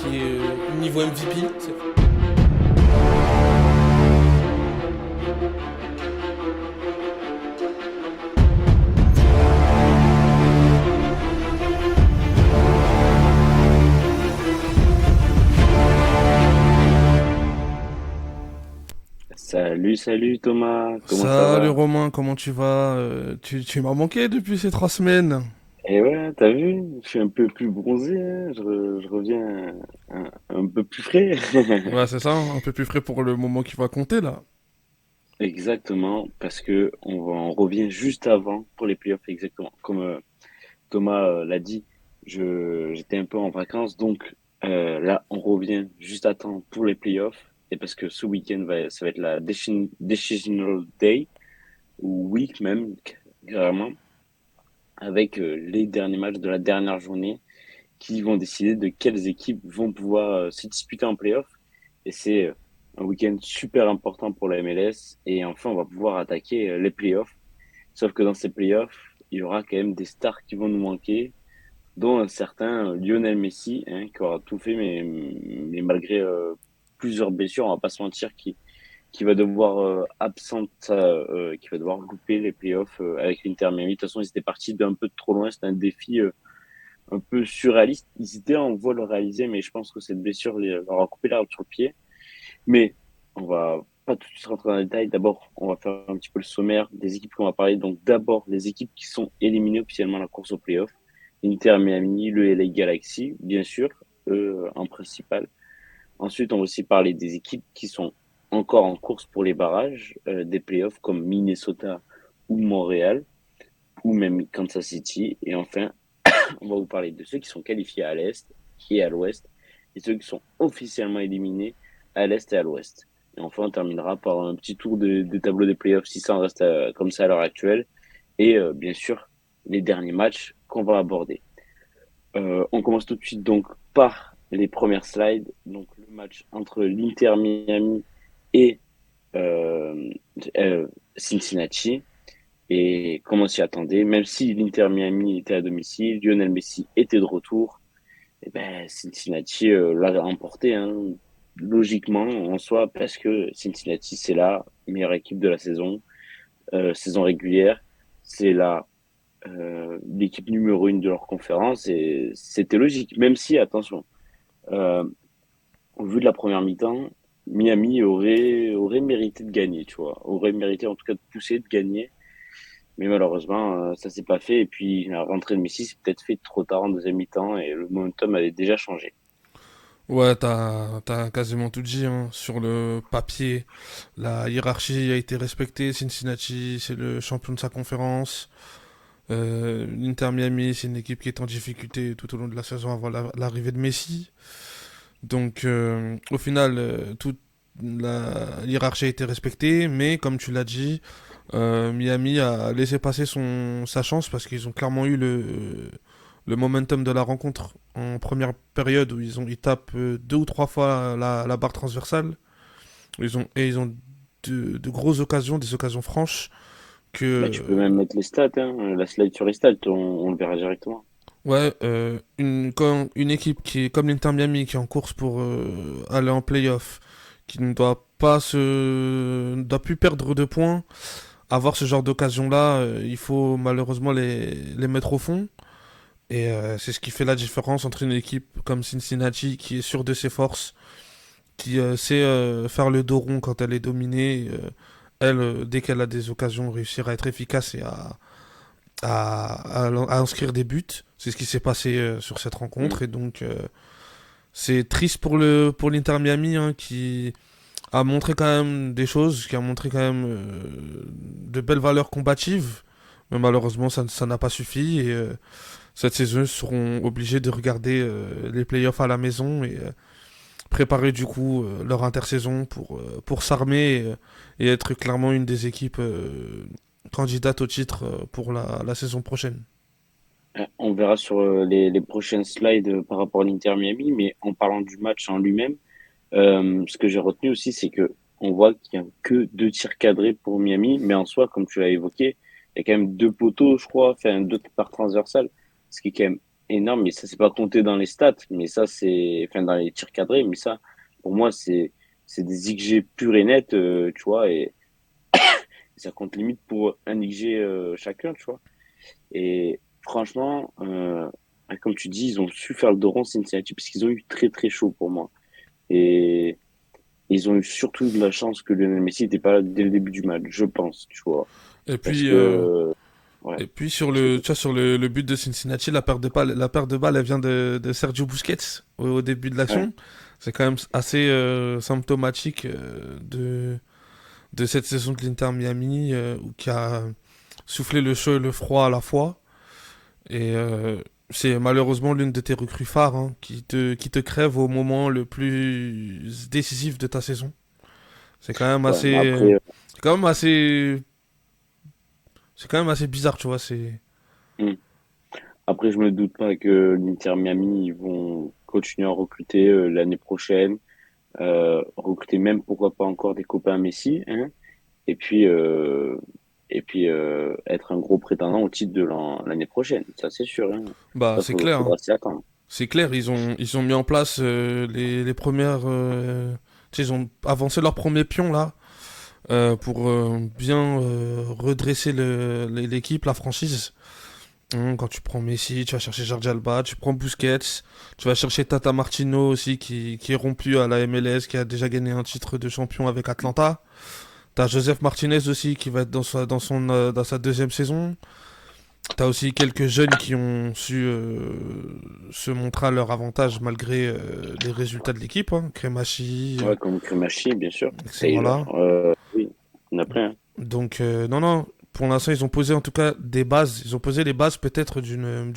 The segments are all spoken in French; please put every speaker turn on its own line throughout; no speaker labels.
qui est niveau MVP.
Salut Thomas, comment ça
Salut
va?
Romain, comment tu vas? Tu m'as manqué depuis ces 3 semaines.
Eh ouais, t'as vu, je suis un peu plus bronzé, hein, je reviens un peu plus frais.
Ouais, c'est ça, hein, un peu plus frais pour le moment qui va compter là.
Exactement, parce que on revient juste avant pour les playoffs, exactement. Comme Thomas l'a dit, j'étais un peu en vacances, donc là on revient juste à temps pour les playoffs. Et parce que ce week-end ça va être la Decisional Day, ou week même, carrément, avec les derniers matchs de la dernière journée qui vont décider de quelles équipes vont pouvoir se disputer en playoff. Et c'est un week-end super important pour la MLS. Et enfin, on va pouvoir attaquer les playoffs. Sauf que dans ces playoffs, il y aura quand même des stars qui vont nous manquer, dont un certain Lionel Messi, hein, qui aura tout fait, mais malgré plusieurs blessures, on va pas se mentir, qui va devoir qui va devoir louper les playoffs avec l'Inter Miami. De toute façon, ils étaient partis d'un peu trop loin. C'était un défi un peu surréaliste. Ils étaient en voie de le réaliser, mais je pense que cette blessure leur a coupé l'herbe sur le pied. Mais on va pas tout de suite rentrer dans les détails. D'abord, on va faire un petit peu le sommaire des équipes qu'on va parler. Donc d'abord, les équipes qui sont éliminées officiellement à la course au playoff. Inter Miami, le LA Galaxy, bien sûr, eux en principal. Ensuite, on va aussi parler des équipes qui sont encore en course pour les barrages des playoffs, comme Minnesota ou Montréal, ou même Kansas City. Et enfin, on va vous parler de ceux qui sont qualifiés à l'Est et à l'Ouest, et ceux qui sont officiellement éliminés à l'Est et à l'Ouest. Et enfin, on terminera par un petit tour des tableaux des playoffs si ça en reste comme ça à l'heure actuelle. Et bien sûr, les derniers matchs qu'on va aborder. On commence tout de suite donc par les premières slides. Donc le match entre l'Inter Miami et euh, euh, Cincinnati. Et comme on s'y attendait, même si l'Inter Miami était à domicile, Lionel Messi était de retour, et ben Cincinnati l'a emporté, hein, logiquement en soi, parce que Cincinnati c'est la meilleure équipe de la saison, saison régulière, c'est l'équipe numéro une de leur conférence et c'était logique. Même si, attention, euh, au vu de la première mi-temps, Miami aurait mérité de gagner, tu vois, aurait mérité en tout cas de pousser, de gagner. Mais malheureusement, ça s'est pas fait. Et puis, la rentrée de Messi s'est peut-être fait trop tard en deuxième mi-temps et le momentum avait déjà changé.
Ouais, t'as quasiment tout dit, hein. Sur le papier, la hiérarchie a été respectée. Cincinnati, c'est le champion de sa conférence. L'Inter Miami, c'est une équipe qui est en difficulté tout au long de la saison avant l'arrivée de Messi. Donc, au final, toute la hiérarchie a été respectée, mais comme tu l'as dit, Miami a laissé passer sa chance parce qu'ils ont clairement eu le momentum de la rencontre en première période où ils tapent 2 ou 3 fois la barre transversale. Ils ont de grosses occasions, des occasions franches
Bah,
que
tu peux même mettre les stats, hein, la slide sur les stats, on le verra directement.
ouais, quand une équipe qui est comme l'Inter Miami, qui est en course pour aller en playoff, qui ne doit pas ne doit plus perdre de points, avoir ce genre d'occasion-là, il faut malheureusement les mettre au fond. Et c'est ce qui fait la différence entre une équipe comme Cincinnati, qui est sûre de ses forces, qui sait faire le dos rond quand elle est dominée. Elle, dès qu'elle a des occasions, réussir à être efficace et à inscrire des buts. C'est ce qui s'est passé sur cette
Mm.
rencontre. Et donc, c'est triste pour l'Inter Miami, hein, qui a montré quand même des choses, qui a montré quand même de belles valeurs combatives. Mais malheureusement, ça n'a pas suffi. Et cette saison, ils seront obligés de regarder les playoffs à la maison et préparer du coup leur intersaison pour s'armer et être clairement une des équipes candidates au titre pour la saison prochaine.
On verra sur les prochaines slides par rapport à l'Inter Miami, mais en parlant du match en lui-même, ce que j'ai retenu aussi, c'est que on voit qu'il y a que deux tirs cadrés pour Miami, mais en soi, comme tu l'as évoqué, il y a quand même deux poteaux, je crois, enfin deux par transversal, ce qui est quand même Et non, mais ça, c'est pas compté dans les stats, mais ça, c'est, enfin, dans les tirs cadrés, mais ça, pour moi, c'est des XG purs et nets, tu vois, et ça compte limite pour un XG chacun, tu vois. Et franchement, comme tu dis, ils ont su faire le dos rond Cincinnati parce qu'ils ont eu très très chaud pour moi. Et ils ont eu surtout de la chance que Lionel Messi n'était pas là dès le début du match, je pense, tu vois.
Et
Parce
puis,
que, ouais,
et puis sur
je
le, tu vois, sur le but de Cincinnati, la perte de balle, elle vient de Sergio Busquets au début de
ouais,
l'action. C'est quand même assez symptomatique de cette saison de l'Inter Miami qui a soufflé le chaud et le froid à la fois. Et c'est malheureusement l'une de tes recrues phares hein, qui te crève au moment le plus décisif de ta saison. C'est quand même
ouais, mais
assez.
après,
C'est quand même assez. C'est quand même assez bizarre, tu vois.
hmm. Après, je me doute pas que l'Inter Miami, ils vont continuer à recruter l'année prochaine, recruter même pourquoi pas encore des copains à Messi, hein, et puis, euh, être un gros prétendant au titre de l'année prochaine. Ça, c'est sûr, hein.
Bah,
Ça,
c'est clair. Hein.
faudra s'y attendre.
C'est clair, ils ont mis en place les premières. Tu sais, ils ont avancé leur premier pion là pour bien redresser l'équipe, la franchise. Quand tu prends Messi, tu vas chercher Jordi Alba, tu prends Busquets, tu vas chercher Tata Martino aussi qui est rompu à la MLS, qui a déjà gagné un titre de champion avec Atlanta. T'as Joseph Martinez aussi qui va être dans sa deuxième saison. T'as aussi quelques jeunes qui ont su se montrer à leur avantage malgré les résultats de l'équipe. Hein. Kremachi,
Ouais, comme Kremachi, bien sûr. Taylor,
voilà.
oui, il y en a plein, hein.
Donc, non, non. Pour l'instant, ils ont posé en tout cas des bases. Ils ont posé les bases peut-être d'une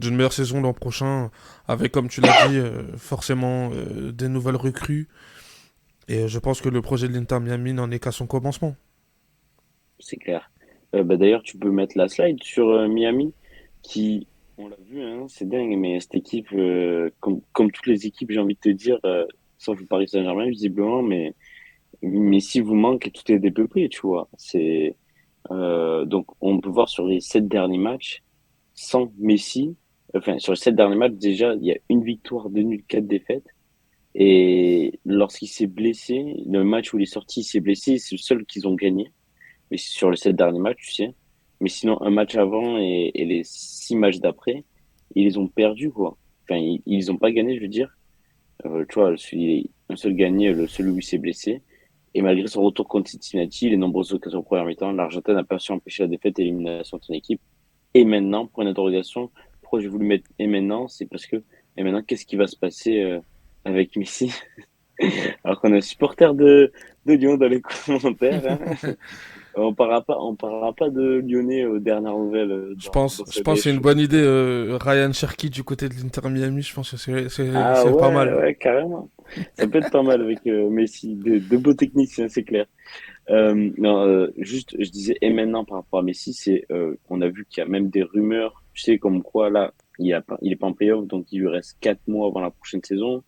meilleure saison l'an prochain, avec, comme tu l'as dit, forcément des nouvelles recrues. Et je pense que le projet de l'Inter Miami n'en est qu'à son commencement.
C'est clair. Bah, d'ailleurs, tu peux mettre la slide sur Miami, qui, on l'a vu, hein, c'est dingue, mais cette équipe, comme toutes les équipes, j'ai envie de te dire, sauf le Paris Saint-Germain, visiblement, mais si vous manque, tout est dépeuplé, tu vois. Donc, on peut voir sur les 7 derniers matchs, sans Messi, enfin, sur les 7 derniers matchs, déjà, il y a une victoire, deux nuls, quatre défaites. Et lorsqu'il s'est blessé, le match où il est sorti, il s'est blessé, c'est le seul qu'ils ont gagné. Mais c'est sur les 7 derniers matchs, tu sais. Mais sinon, un match avant et les 6 matchs d'après, ils les ont perdus, quoi. Enfin, ils ont pas gagné, je veux dire. Tu vois, un seul gagné, celui où il s'est blessé. Et malgré son retour contre Cincinnati, les nombreuses occasions en première mi-temps, l'Argentin n'a pas su empêcher la défaite et l'élimination de son équipe. Et maintenant, point d'interrogation, pourquoi j'ai voulu mettre et maintenant, c'est parce que, et maintenant, qu'est-ce qui va se passer avec Messi? Alors qu'on est supporter de Lyon dans les commentaires, hein. On parlera pas de Lyonnais aux dernières nouvelles
Je
dans
pense, je
ce
pense que c'est une
live.
bonne idée, Ryan Cherky du côté de l'Inter Miami. Je pense que
Ah
c'est pas
ouais,
mal.
ouais, carrément. Ça peut être pas mal avec Messi, de beaux techniciens, c'est clair. Non, juste, je disais, et maintenant par rapport à Messi, c'est on a vu qu'il y a même des rumeurs, tu sais, comme quoi là, il est pas en playoff, donc il lui reste 4 mois avant la prochaine saison,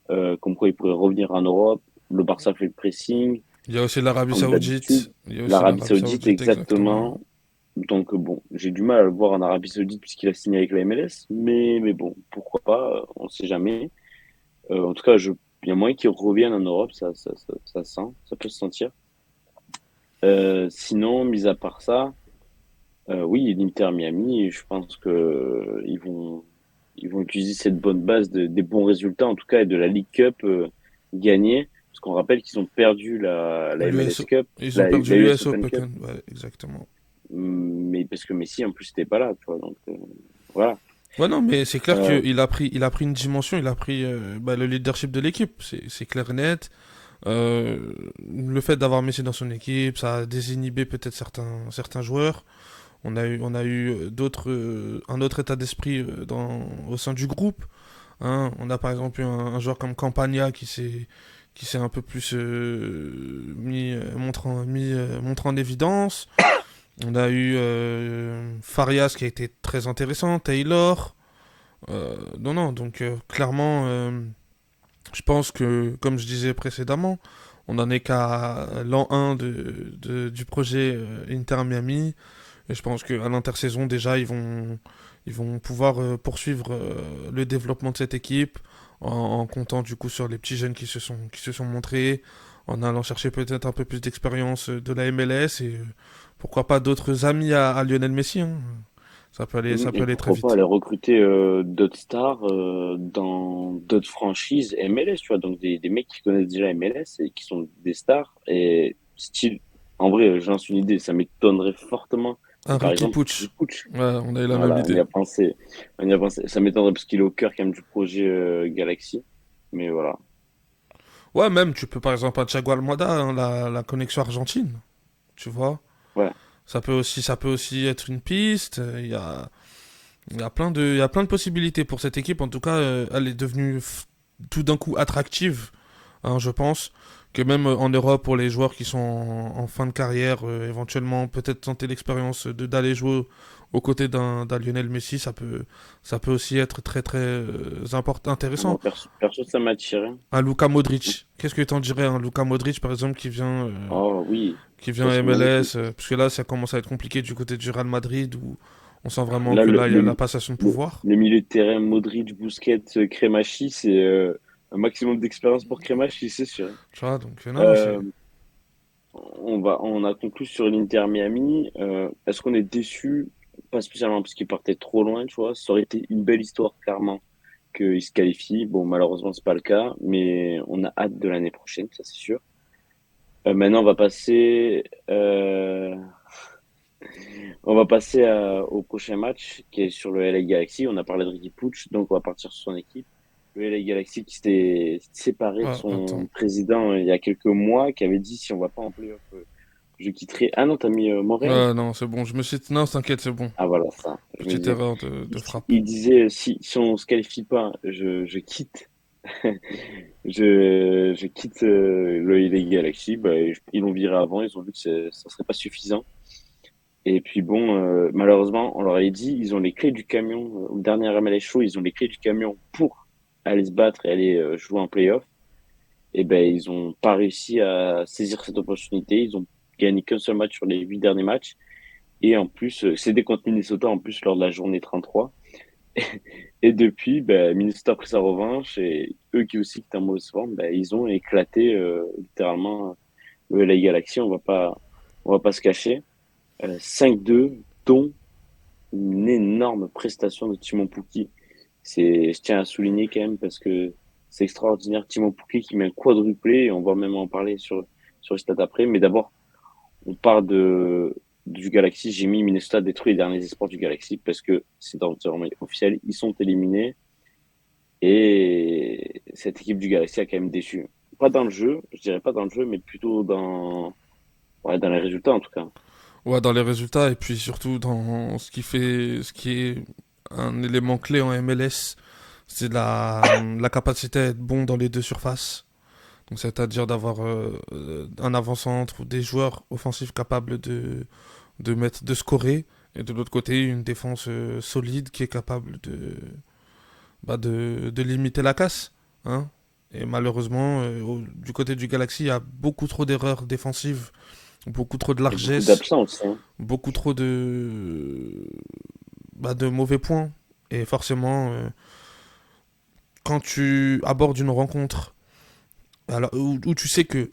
comme quoi il pourrait revenir en Europe. Le Barça fait le pressing,
Il y a aussi l'Arabie
comme d'habitude.
Saoudite. Il y a aussi
L'Arabie
l'Arabie
Saoudite,
Saoudite, exactement.
exactement. Donc bon, j'ai du mal à le voir en Arabie Saoudite puisqu'il a signé avec la MLS, mais bon, pourquoi pas, on sait jamais. En tout cas, il y a moyen qu'il revienne en Europe, ça sent, ça peut se sentir. Sinon, mis à part ça, oui, l'Inter Miami, je pense que ils vont utiliser cette bonne base des bons résultats, en tout cas, et de la League Cup gagnée, parce qu'on rappelle qu'ils ont perdu la
L'US,
MLS Cup,
ils ont
la
perdu
US
l'US
Open Cup,
Open. Ouais, exactement.
mais parce que Messi, en plus, n'était pas là, tu vois, donc voilà.
Ouais, non, mais c'est clair
Euh,
qu'il a pris une dimension, il a pris le leadership de l'équipe. C'est clair et net. Le fait d'avoir Messi dans son équipe, ça a désinhibé peut-être certains joueurs. On a eu un autre état d'esprit au sein du groupe. Hein. On a par exemple eu un joueur comme Campagna qui s'est un peu plus montré en évidence. On a eu Farias qui a été très intéressant, Taylor. Non, non, donc clairement, je pense que, comme je disais précédemment, on n'en est qu'à l'an 1 du projet Inter Miami. Et je pense qu'à l'intersaison, déjà, ils vont pouvoir poursuivre le développement de cette équipe en comptant du coup sur les petits jeunes qui se sont montrés, en allant chercher peut-être un peu plus d'expérience de la MLS et pourquoi pas d'autres amis à Lionel Messi, hein. Ça peut
Et
aller très
pourquoi pas
vite.
aller recruter d'autres stars dans d'autres franchises MLS, tu vois, donc des mecs qui connaissent déjà MLS et qui sont des stars. Et style, en vrai, j'en suis une idée, ça m'étonnerait fortement.
Un
Mais par
Ricky
exemple,
Pucci.
Ricky Pucci,
Ouais, on a eu la même
voilà, on y
idée.
a pensé. On y a pensé. Ça m'étonnerait parce qu'il est au cœur quand même du projet Galaxy. Mais voilà.
Ouais, même, tu peux par exemple à Thiago Almada, hein, la connexion argentine, tu vois.
Ouais.
Ça peut aussi être une piste. Il y a plein de possibilités pour cette équipe. En tout cas, elle est devenue tout d'un coup attractive, hein, je pense. Que même en Europe, pour les joueurs qui sont en fin de carrière, éventuellement peut-être tenter l'expérience d'aller jouer aux côtés d'un Lionel Messi, ça peut aussi être très très intéressant.
Moi, perso, ça m'attirait.
Un Luka Modric. Qu'est-ce que tu en dirais, un Luka Modric par exemple
Oh oui,
qui vient
ça
à
serait
MLS,
magnifique.
parce que là ça commence à être compliqué du côté du Real Madrid où on sent vraiment
Là,
que là il y a la passation de pouvoir.
le milieu de terrain Modric, Busquets, Kremachi, c'est un maximum d'expérience pour Kremachi, c'est sûr.
Tu vois, donc non, non, c'est.
Euh, on a conclu sur l'Inter Miami. Est-ce qu'on est déçu? Pas spécialement parce qu'il partait trop loin, tu vois. Ça aurait été une belle histoire, clairement, qu'il se qualifie. Bon, malheureusement, c'est pas le cas, mais on a hâte de l'année prochaine, ça c'est sûr. Maintenant, au prochain match qui est sur le LA Galaxy. On a parlé de Ricky Puig, donc on va partir sur son équipe. Le LA Galaxy qui s'était séparé de
Ah, attends.
son président il y a quelques mois, qui avait dit si on va pas en playoff, je quitterai. Ah non, t'as mis Montréal?
Non, c'est bon, je me suis. Non, t'inquiète, c'est bon.
Ah voilà, ça. Je me
Petite
disais.
erreur de frappe.
Il disait si on se qualifie pas, je quitte. Je quitte le LA Galaxy. Bah, ils l'ont viré avant, ils ont vu que ça serait pas suffisant. Et puis bon, malheureusement, on leur avait dit, ils ont les clés du camion. Au dernier MLS Show, ils ont les clés du camion pour aller se battre et aller jouer en playoff. Et ben, ils ont pas réussi à saisir cette opportunité. Ils ont gagné qu'un seul match sur les 8 derniers matchs. Et en plus, c'est des contre Minnesota en plus lors de la journée 33. Et depuis, ben, Minnesota a pris sa revanche et eux qui aussi qui étaient en mauvaise forme, ben, ils ont éclaté littéralement le LA Galaxy. On va pas se cacher. 5-2, dont une énorme prestation de Timon Pukki. Je tiens à souligner quand même parce que c'est extraordinaire. Timon Pukki qui met un quadruplé et on va même en parler sur le stade après. Mais d'abord, on part du Galaxy. J'ai mis Minnesota détruit les derniers espoirs du Galaxy parce que c'est désormais officiel. Ils sont éliminés et cette équipe du Galaxy a quand même déçu. Pas dans le jeu, je dirais pas dans le jeu, mais plutôt ouais, dans les résultats en tout cas.
Ouais, dans les résultats et puis surtout dans ce qui est un élément clé en MLS, c'est la capacité à être bon dans les deux surfaces. Donc c'est-à-dire d'avoir un avant-centre ou des joueurs offensifs capables de scorer et de l'autre côté une défense solide qui est capable de limiter la casse, hein. Et malheureusement, du côté du Galaxy, il y a beaucoup trop d'erreurs défensives, beaucoup trop de
Et beaucoup
largesse,
d'absents aussi, hein.
beaucoup trop de mauvais points. Et forcément, quand tu abordes une rencontre où tu sais que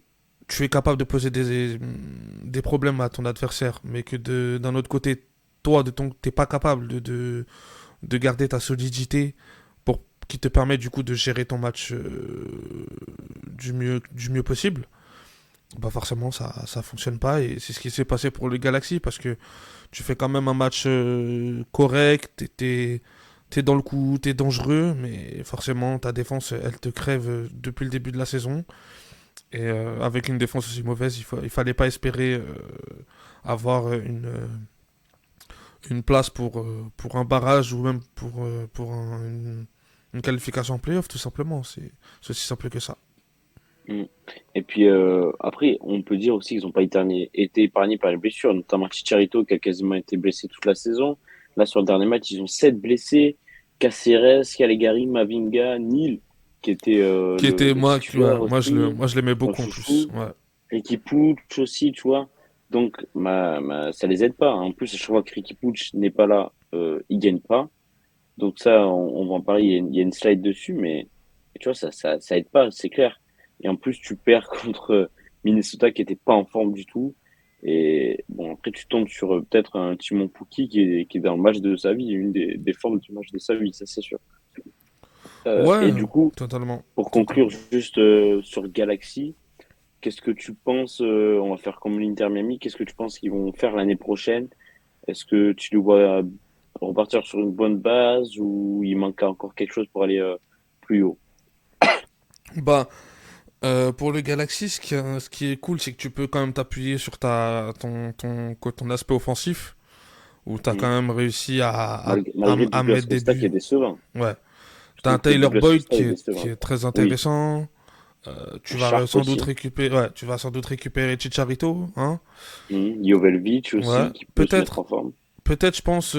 tu es capable de poser des problèmes à ton adversaire, mais que d'un autre côté, toi, t'es pas capable de garder ta solidité pour qui te permet du coup de gérer ton match du mieux possible, bah forcément ça fonctionne pas et c'est ce qui s'est passé pour le Galaxy parce que tu fais quand même un match correct, t'es dans le coup, t'es dangereux, mais forcément ta défense elle te crève depuis le début de la saison et avec une défense aussi mauvaise il fallait pas espérer avoir une place pour un barrage ou même pour une qualification en playoff, tout simplement. C'est aussi simple que ça.
Mm. Et puis après, on peut dire aussi qu'ils n'ont pas été épargnés par les blessures, notamment Chicharito qui a quasiment été blessé toute la saison. Là, sur le dernier match, ils ont 7 blessés. Caceres, Calegari, Mavinga, Neil, qui était
Qui était,
le
moi, ouais,
titulaire
moi
aussi,
je l'aimais
ton
beaucoup en plus.
chouchou.
Ouais.
Ricky Puig aussi, tu vois. Donc, ça les aide pas. En plus, à chaque fois que Ricky Puig n'est pas là, il gagne pas. Donc ça, on va en parler, il y a une slide dessus, mais tu vois, ça aide pas, c'est clair. Et en plus, tu perds contre Minnesota qui était pas en forme du tout. Et bon, après, tu tombes sur peut-être un Timon Pukki qui est dans le match de sa vie, une des formes du match de sa vie, ça c'est sûr. Et
Ouais,
du coup,
totalement.
pour conclure
Totalement.
juste sur Galaxy, qu'est-ce que tu penses, on va faire comme l'Inter Miami, qu'est-ce que tu penses qu'ils vont faire l'année prochaine? Est-ce que tu les vois repartir sur une bonne base ou il manque encore quelque chose pour aller plus haut?
Bah, pour le Galaxy, ce qui est cool, c'est que tu peux quand même t'appuyer sur ton aspect offensif, où tu as quand
Mhm.
même réussi
Malgré
à
Douglas
mettre des
Costa qui
buts.
est décevant.
Ouais.
Je
T'as un
trouve que
Tyler
Douglas
Boyd
Costa est
qui
décevant.
est très
Oui,
intéressant.
Sharp aussi.
Tu vas sans doute récupérer Chicharito, hein.
Mhm. Joveljic
Ouais.
aussi qui peut se mettre en forme.
Peut-être, je pense,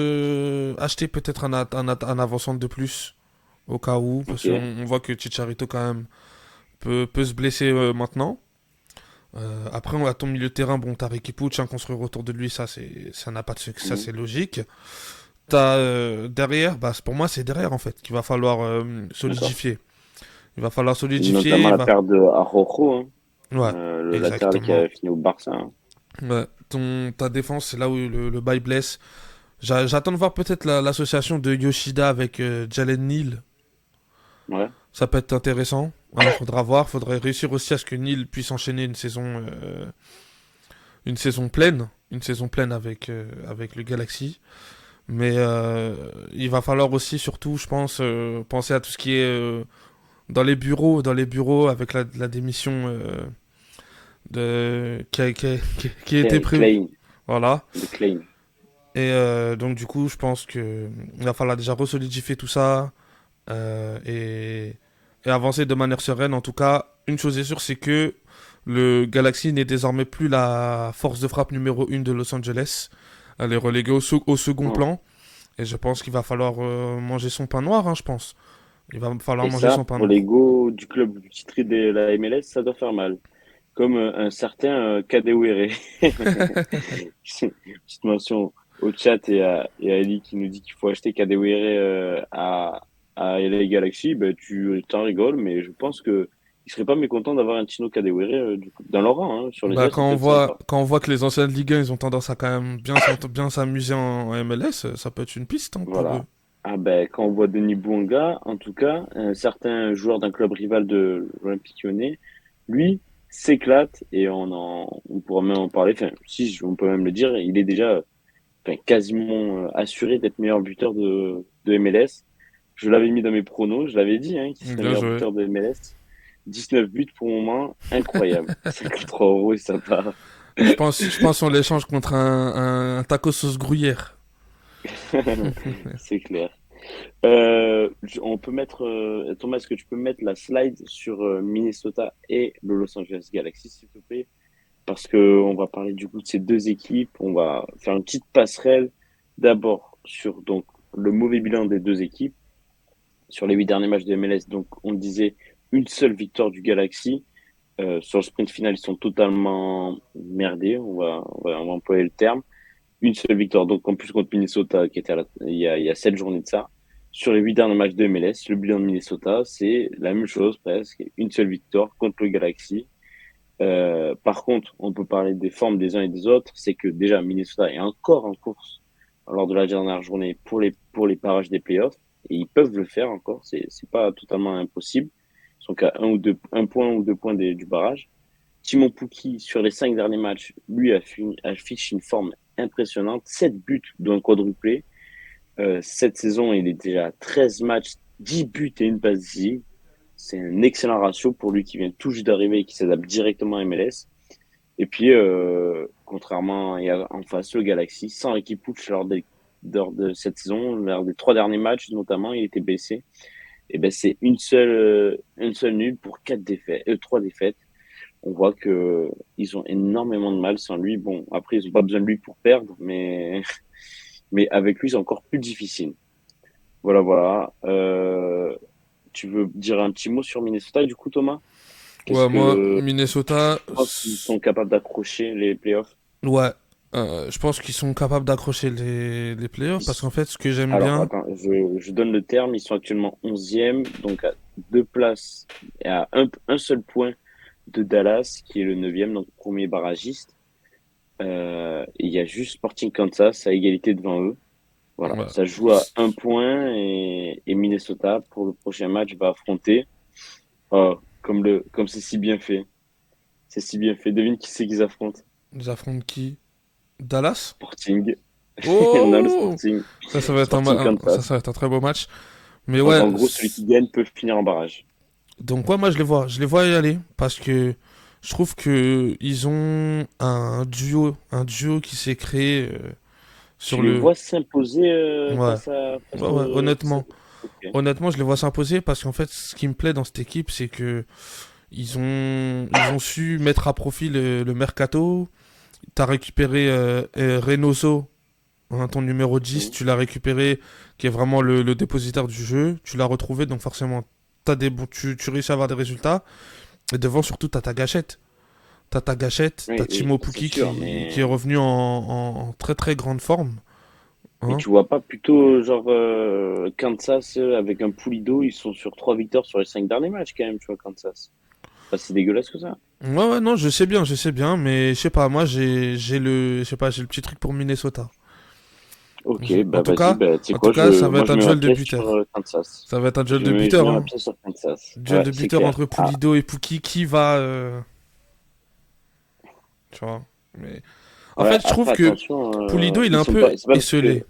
acheter peut-être un avant-centre de plus, au cas où, parce
Ok.
qu'on on voit que Chicharito, quand même, peut se blesser maintenant. Après, on a ton milieu de terrain, bon, t'as Ricky Puig, hein, construire autour de lui, ça n'a pas de succès, ça
Mhm.
c'est logique. T'as derrière, bah, pour moi, c'est derrière, en fait, qu'il va falloir
D'accord.
solidifier. Il va falloir solidifier,
Notamment la perte de Araujo, hein,
Ouais,
le latéral qui
exactement.
a fini au Barça, hein.
Ouais, ta défense, c'est là où le bail blesse. J'attends de voir peut-être l'association de Yoshida avec Jalen Neal.
Ouais.
Ça peut être intéressant. Hein, faudra voir. Faudrait réussir aussi à ce que Neal puisse enchaîner une saison pleine. Une saison pleine avec le Galaxy. Mais il va falloir aussi, surtout, je pense, penser à tout ce qui est dans les bureaux avec la démission qui a été prévue.
Klein,
Voilà.
de Klein.
Et donc du coup, je pense que il va falloir déjà resolidifier tout ça euh, et, et avancer de manière sereine. En tout cas, une chose est sûre, c'est que le Galaxy n'est désormais plus la force de frappe numéro 1 de Los Angeles. Elle est reléguée au second
Non.
plan. Et je pense qu'il va falloir manger son pain noir, hein, je pense. Il va falloir
Et
manger
ça,
son pain
pour
noir.
l'ego du club titré de la MLS, ça doit faire mal. Comme un certain Kadewere. Petite mention au chat et à Ellie qui nous dit qu'il faut acheter Kadewere à LA Galaxy. Ben, tu t'en rigoles, mais je pense que ils seraient pas mécontents d'avoir un Tino Kadewere dans leur rang, hein. Sur les
Bah,
ailes, ça peut être sympa.
quand on voit que les anciennes Ligue 1, ils ont tendance à quand même bien s'amuser en MLS, ça peut être une piste hein, pour eux.
Voilà. Ah ben, quand on voit Denis Bouanga, en tout cas, un certain joueur d'un club rival de l'Olympique Lyonnais, lui s'éclate et on pourra même en parler. Enfin, si on peut même le dire, il est déjà enfin, quasiment assuré d'être meilleur buteur de MLS. Je l'avais mis dans mes pronos, je l'avais dit hein, qu'il serait
Bien
meilleur
joué.
buteur de MLS. 19 buts pour le moment, incroyable. 53 euros et ça part.
Je pense on l'échange contre un taco sauce gruyère.
C'est clair. On peut mettre, Thomas, est-ce que tu peux mettre la slide sur Minnesota et le Los Angeles Galaxy, s'il te plaît? Parce que on va parler du coup de ces deux équipes. On va faire une petite passerelle d'abord sur donc le mauvais bilan des deux équipes sur les 8 derniers matchs de MLS. Donc, on disait une seule victoire du Galaxy. Sur le sprint final, ils sont totalement merdés. On va employer le terme. Une seule victoire. Donc, en plus, contre Minnesota, qui était il y a 7 journées de ça. Sur les 8 derniers matchs de MLS, le bilan de Minnesota, c'est la même chose presque. Une seule victoire contre le Galaxy. Par contre, on peut parler des formes des uns et des autres. C'est que déjà, Minnesota est encore en course lors de la dernière journée pour les parages des playoffs. Et ils peuvent le faire encore. C'est pas totalement impossible. Ils sont qu'à un point ou 2 points du barrage. Timon Pukki, sur les 5 derniers matchs, lui affiche une forme impressionnante. 7 buts d'un quadruplé. Cette saison, il est déjà à 13 matchs, 10 buts et une passe décisive. C'est un excellent ratio pour lui qui vient tout juste d'arriver et qui s'adapte directement à MLS. Et puis, contrairement en face, le Galaxy, sans Ricky Puig lors de cette saison, lors des 3 derniers matchs notamment, il était blessé. Et ben c'est une seule nulle pour 4 défaites, 3 défaites. On voit que ils ont énormément de mal sans lui. Bon, après ils ont pas besoin de lui pour perdre, mais mais avec lui c'est encore plus difficile. Voilà, voilà. Tu veux dire un petit mot sur Minnesota du coup, Thomas? Qu'est-ce
Ouais, moi,
que tu
Minnesota,
penses qu'ils sont capables d'accrocher les playoffs?
ouais. Je pense qu'ils sont capables d'accrocher les playoffs parce qu'en fait, ce que j'aime
Alors,
bien,
attends, je donne le terme. Ils sont actuellement 11e, donc à 2 places et à un seul point de Dallas, qui est le 9e, donc premier barragiste. Et il y a juste Sporting Kansas à égalité devant eux. Voilà,
ouais,
ça joue à un point et Minnesota, pour le prochain match, va affronter. Oh, comme c'est si bien fait. C'est si bien fait. Devine qui c'est qu'ils affrontent?
ils affrontent qui? Dallas?
Sporting. Non, le
Oh!
Sporting.
Ça va être
Sporting
ça
Kansas.
va être un très beau match. Mais
Donc
ouais,
en gros, celui qui gagne peut finir en barrage.
donc ouais, moi je les vois y aller parce que je trouve que ils ont un duo qui s'est créé
Tu
sur
les
le,
vois s'imposer
ouais,
face
ouais,
face à...
honnêtement,
Ok.
honnêtement, je les vois s'imposer parce qu'en fait, ce qui me plaît dans cette équipe, c'est que ils ont su mettre à profit le mercato. T'as récupéré Reynoso, hein, ton numéro 10,
Mhm.
tu l'as récupéré, qui est vraiment le dépositaire du jeu. Tu l'as retrouvé, donc forcément, tu réussis à avoir des résultats. Et devant, surtout, T'as ta gâchette, t'as
Oui, oui,
Timo
c'est
Pukki
sûr,
qui est revenu en très très grande forme.
mais
Hein.
tu vois pas plutôt genre Kansas avec un Pulido, ils sont sur 3 victoires sur les 5 derniers matchs quand même, tu vois, Kansas. Pas si dégueulasse que ça.
Ouais, ouais, non, je sais bien, mais je sais pas, moi je sais pas, j'ai le petit truc pour Minnesota.
Ok, bah vas-y, tu sais
En tout
quoi,
cas, ça va
moi
être
je
un
mets ma
duel de
pièce sur
buteurs.
Kansas.
Ça va être un duel de buteurs,
Je mets ma
hein.
pièce sur Kansas.
Duel
Ouais,
de
c'est
buteurs
clair.
entre
Ah,
Pulido et Pukki, qui va, tu vois. Mais en
ouais,
fait, je trouve
après
que
attention,
Pulido, il est
ils
un
sont
peu
pas, c'est pas parce que,
esselé.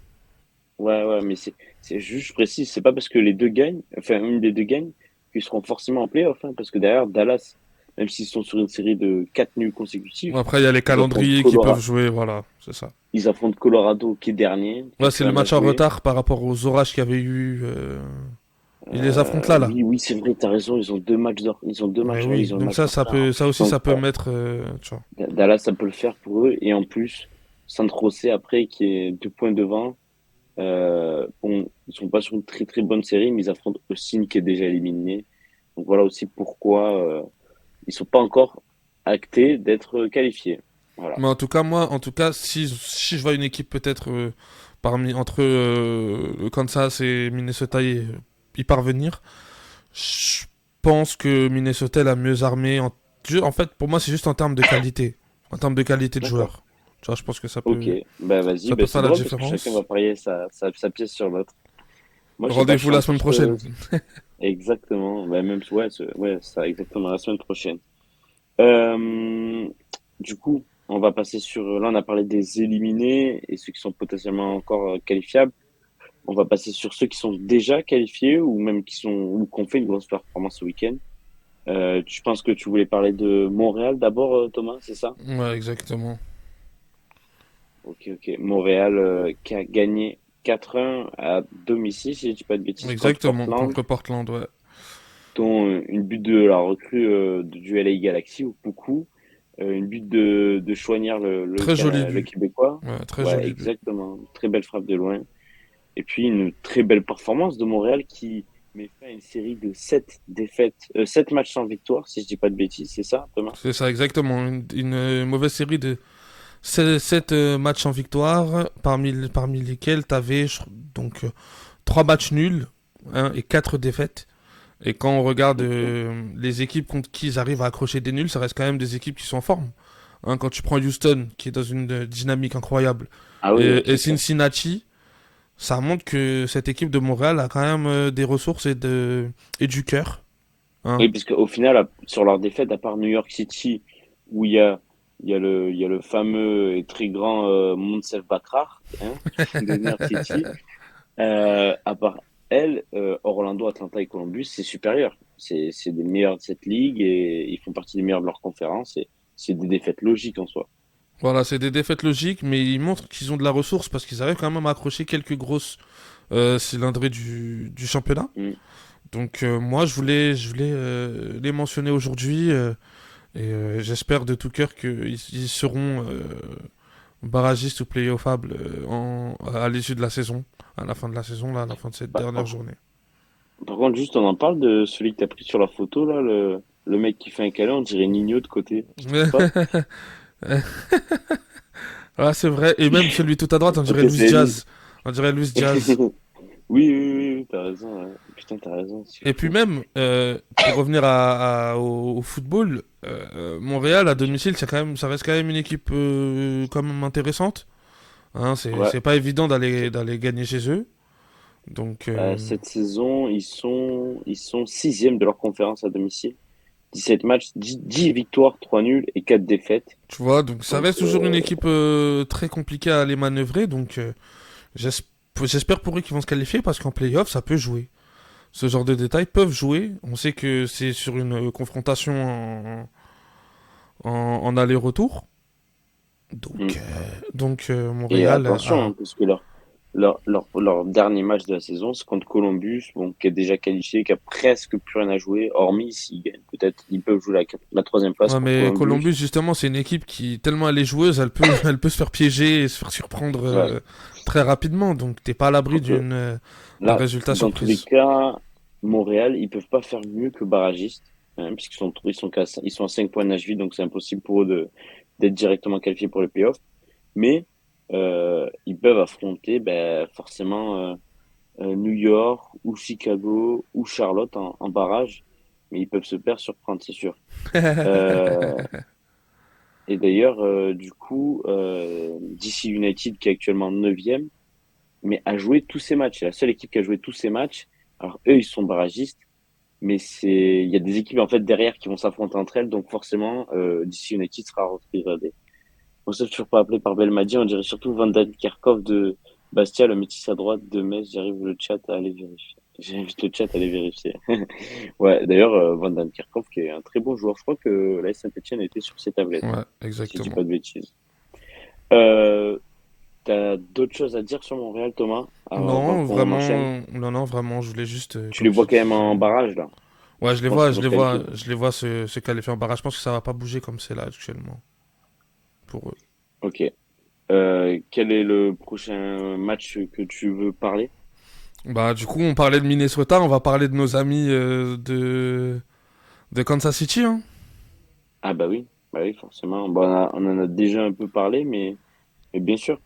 ouais, ouais, mais c'est juste, je précise, c'est pas parce que les deux gagnent, enfin une des deux gagne, qu'ils seront forcément en playoff, hein, parce que derrière Dallas, même s'ils sont sur une série de 4 nuls
Bon,
consécutifs,
après, il y a les
ils affrontent
calendriers qui peuvent jouer, voilà, c'est ça.
Colorado qui est dernier, qui a
Ouais,
plus
c'est le
rien à
match en
jouer.
retard par rapport aux orages qu'il y avait eu. Ils les affrontent là, là.
Oui, oui, c'est vrai, t'as raison, ils ont deux
Mais
matchs, ouais,
oui,
ils ont le
donc
match en retard, hein.
ça aussi,
Donc,
ça peut mettre, tu vois.
Dallas, ça peut le faire pour eux. Et en plus, San Jose, après, qui est 2 points devant, bon, ils sont pas sur une très très bonne série, mais ils affrontent Austin qui est déjà éliminé. Donc voilà aussi pourquoi ils sont pas encore actés d'être qualifiés. Voilà.
Mais en tout cas, si je vois une équipe peut-être entre le Kansas et Minnesota y parvenir, je pense que Minnesota est la mieux armée. En fait, pour moi, c'est juste en termes de qualité. En termes de qualité de
D'accord.
joueur. Tu vois, je pense que
Ok. Bah vas-y,
ça peut
c'est
faire la
drôle parce que chacun va
différence.
parier sa pièce sur l'autre. Moi, je sais pas, je
Rendez-vous
suis
la
un
semaine
plus
prochaine.
exactement. Bah, même ouais, ouais, ça exactement la semaine prochaine. Euh, du coup, on va passer sur. Là, on a parlé des éliminés et ceux qui sont potentiellement encore qualifiables. On va passer sur ceux qui sont déjà qualifiés ou même qui ont fait une grosse performance ce week-end. Je pense que tu voulais parler de Montréal d'abord, Thomas, c'est ça?
Ouais, exactement.
Ok, ok. Montréal qui a gagné 4-1 à domicile, si je dis pas de bêtises, contre
Exactement,
Portland,
contre Portland, ouais.
dont une but de la recrue du LA Galaxy ou beaucoup. Une but de Choignard,
Très joli
le
but.
Québécois.
Ouais, très
Ouais,
joli but.
exactement. Très belle frappe de loin. Et puis une très belle performance de Montréal qui met fin à une série de 7 défaites, 7 matchs sans victoire, si je dis pas de bêtises, c'est ça, Thomas?
C'est ça, exactement. Une mauvaise série de 7 matchs en victoire, parmi lesquels tu avais donc 3 matchs nuls, hein, et 4 défaites. Et quand on regarde
Ok.
les équipes contre qui ils arrivent à accrocher des nuls, ça reste quand même des équipes qui sont en forme. Hein, quand tu prends Houston, qui est dans une dynamique incroyable,
Ah oui,
et
c'est clair.
Cincinnati, ça montre que cette équipe de Montréal a quand même des ressources et du cœur. Hein.
Oui, parce qu'au final, sur leur défaite, à part New York City, où il y a le fameux et très grand Monsef Bakrar, hein, de New York City, à part elle, Orlando, Atlanta et Columbus, c'est supérieur. C'est des meilleurs de cette ligue et ils font partie des meilleurs de leur conférence et c'est des défaites logiques en soi.
Voilà, c'est des défaites logiques, mais ils montrent qu'ils ont de la ressource parce qu'ils arrivent quand même à accrocher quelques grosses cylindrées du championnat.
Mm.
Donc moi, je voulais les mentionner aujourd'hui et j'espère de tout cœur ils seront barragistes ou playoffables à l'issue de la saison, à la fin de la saison, là, à la fin de cette
Par,
dernière
par-
journée.
par contre, juste on en parle de celui que tu as pris sur la photo, là, le mec qui fait un câlin, on dirait Nino de côté, tu trouves pas?
Ah, c'est vrai. Et même celui tout à droite, on
Ok,
dirait Luis
c'est Elise.
Diaz. On dirait Luis Diaz.
Oui, t'as raison. Ouais. Putain, t'as raison, c'est
Et puis
fou.
même, pour revenir au football, Montréal à domicile, ça reste quand même une équipe quand même intéressante. Hein,
Ouais.
c'est pas évident d'aller gagner chez eux. Donc,
Cette saison, ils sont sixième de leur conférence à domicile. 17 matchs, 10 victoires, 3 nuls et 4 défaites.
tu vois, donc ça
Donc,
reste toujours une équipe très compliquée à aller manœuvrer. Donc, j'espère pour eux qu'ils vont se qualifier parce qu'en playoff, ça peut jouer. Ce genre de détails peuvent jouer. On sait que c'est sur une confrontation en aller-retour.
hmm.
Donc,
Et
Montréal
attention,
a.
hein, parce que leur dernier match de la saison, c'est contre Columbus, bon, qui est déjà qualifié, qui a presque plus rien à jouer, hormis s'ils gagnent. Peut-être ils peuvent jouer la troisième place
Ouais,
contre
mais
Columbus.
Columbus, justement, c'est une équipe qui, tellement elle est joueuse, elle peut se faire piéger et se faire surprendre
Ouais.
très rapidement. Donc, t'es pas à l'abri
Donc
d'un
là,
résultat
dans tous les
surprise.
cas, Montréal, ils peuvent pas faire mieux que barragistes, hein, ils sont à 5 points de Nashville, donc c'est impossible pour eux d'être directement qualifiés pour les playoffs. Mais ils peuvent affronter ben, forcément New York ou Chicago ou Charlotte en barrage, mais ils peuvent se faire surprendre, c'est sûr. Euh, et d'ailleurs, du coup, DC United, qui est actuellement neuvième, mais a joué tous ses matchs. C'est la seule équipe qui a joué tous ses matchs. Alors eux, ils sont barragistes, mais il y a des équipes en fait derrière qui vont s'affronter entre elles, donc forcément, DC United sera dégradé. On s'est toujours pas appelé par Belmadi, on dirait surtout Van Dan Kerkhoff de Bastia, le métis à droite de Metz. J'arrive le chat à aller vérifier. J'invite le chat à aller vérifier. Ouais, d'ailleurs, Van Dan Kerkhoff, qui est un très bon joueur, je crois que la Saint-Etienne était sur ses tablettes,
Ouais,
si je dis
exactement.
pas de bêtises. Euh, T'as d'autres choses à dire sur Montréal, Thomas, avant
Non,
qu'on enchaîne?
vraiment, non, non, vraiment, je voulais juste,
Tu les
comme je
vois
te
quand même
dis,
en barrage, là.
ouais,
Tu penses qu'ils vont se qualifier?
je les vois se qualifier en barrage. Je pense que ça va pas bouger comme c'est là actuellement pour eux.
Ok. Quel est le prochain match que tu veux parler?
Bah, du coup, on parlait de Minnesota, on va parler de nos amis de Kansas City, hein.
Ah bah oui, forcément. Bon, on en a déjà un peu parlé, mais bien sûr,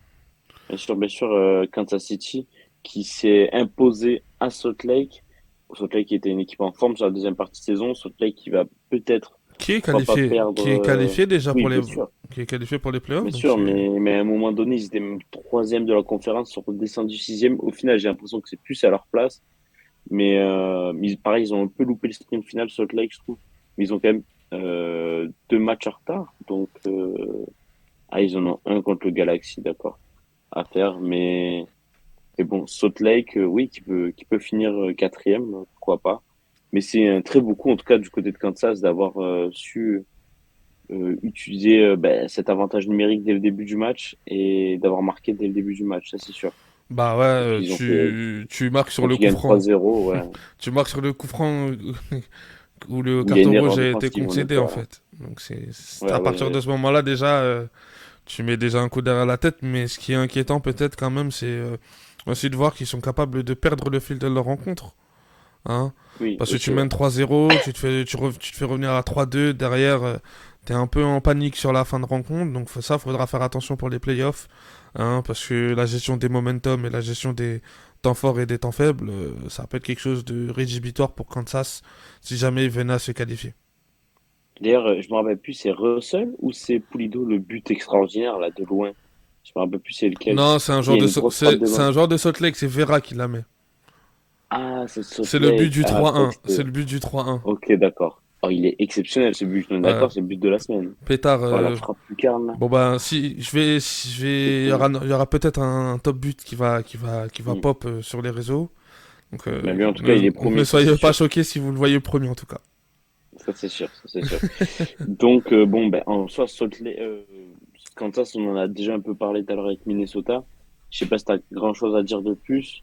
Kansas City qui s'est imposé à Salt Lake. Salt Lake qui était une équipe en forme sur la deuxième partie de saison. Salt Lake qui va peut-être, pourquoi pas perdre.
Qui est qualifié déjà
Oui,
qui est qualifié pour les playoffs,
bien
donc
sûr,
c'est.
mais à un moment donné, ils étaient même troisième de la conférence, ils sont redescendus sixième. Au final, j'ai l'impression que c'est plus à leur place. Mais pareil, ils ont un peu loupé le sprint final, Salt Lake, je trouve. Mais ils ont quand même deux matchs en retard. Donc, ils en ont un contre le Galaxy, d'accord, à faire. Mais bon, Salt Lake, oui, qui peut finir quatrième, pourquoi pas. Mais c'est un très beau coup, en tout cas, du côté de Kansas, d'avoir su utiliser ben, cet avantage numérique dès le début du match et d'avoir marqué dès le début du match, ça c'est sûr.
Bah ouais,
Et puis ils ont fait,
tu marques sur
quand
le
tu
coup
gagnes
franc.
3-0, ouais,
Tu marques sur le coup franc où le
où il y a une
carton
erreur
rouge a été
défensive, on
concédé en
nettoie là.
fait. Donc
Ouais,
à partir de
ouais,
ce moment-là déjà, tu mets déjà un coup derrière la tête. Mais ce qui est inquiétant peut-être quand même, c'est aussi de voir qu'ils sont capables de perdre le fil de leur rencontre. Hein.
oui,
Parce que tu
aussi, ouais.
mènes 3-0, tu te fais revenir à 3-2, derrière, t'es un peu en panique sur la fin de rencontre, donc ça, faudra faire attention pour les playoffs, hein, parce que la gestion des momentum et la gestion des temps forts et des temps faibles, ça peut être quelque chose de rédhibitoire pour Kansas si jamais il venait à se qualifier.
D'ailleurs, je me rappelle plus, c'est Russell ou c'est Pulido, le but extraordinaire, là, de loin. Je me rappelle plus c'est lequel.
Non,
Il y a une grosse frappe de
C'est
loin.
un joueur de Salt Lake, c'est Vera qui la met.
Ah, c'est Salt
C'est le but
Lake.
du
Ah, je croyais que
3-1, c'est
c'était...
le but du 3-1.
Ok, d'accord. Oh, il est exceptionnel, ce but. On est
Ouais,
d'accord, c'est le but de la semaine.
pétard,
Oh, la frappe lucarne, là.
bon ben si je vais
Exceptionnel.
il y aura peut-être un top but qui va
Hmm.
pop sur les réseaux. Donc
Mais lui, en tout cas, il est
ne
premier, ça c'est
soyez pas
sûr.
choqués si vous le voyez premier en tout cas.
Ça c'est sûr, ça c'est sûr. Donc, bon, ben, en soi, Salt Lake, Kansas, on en a déjà un peu parlé tout à l'heure avec Minnesota. Je sais pas si t'as grand-chose à dire de plus.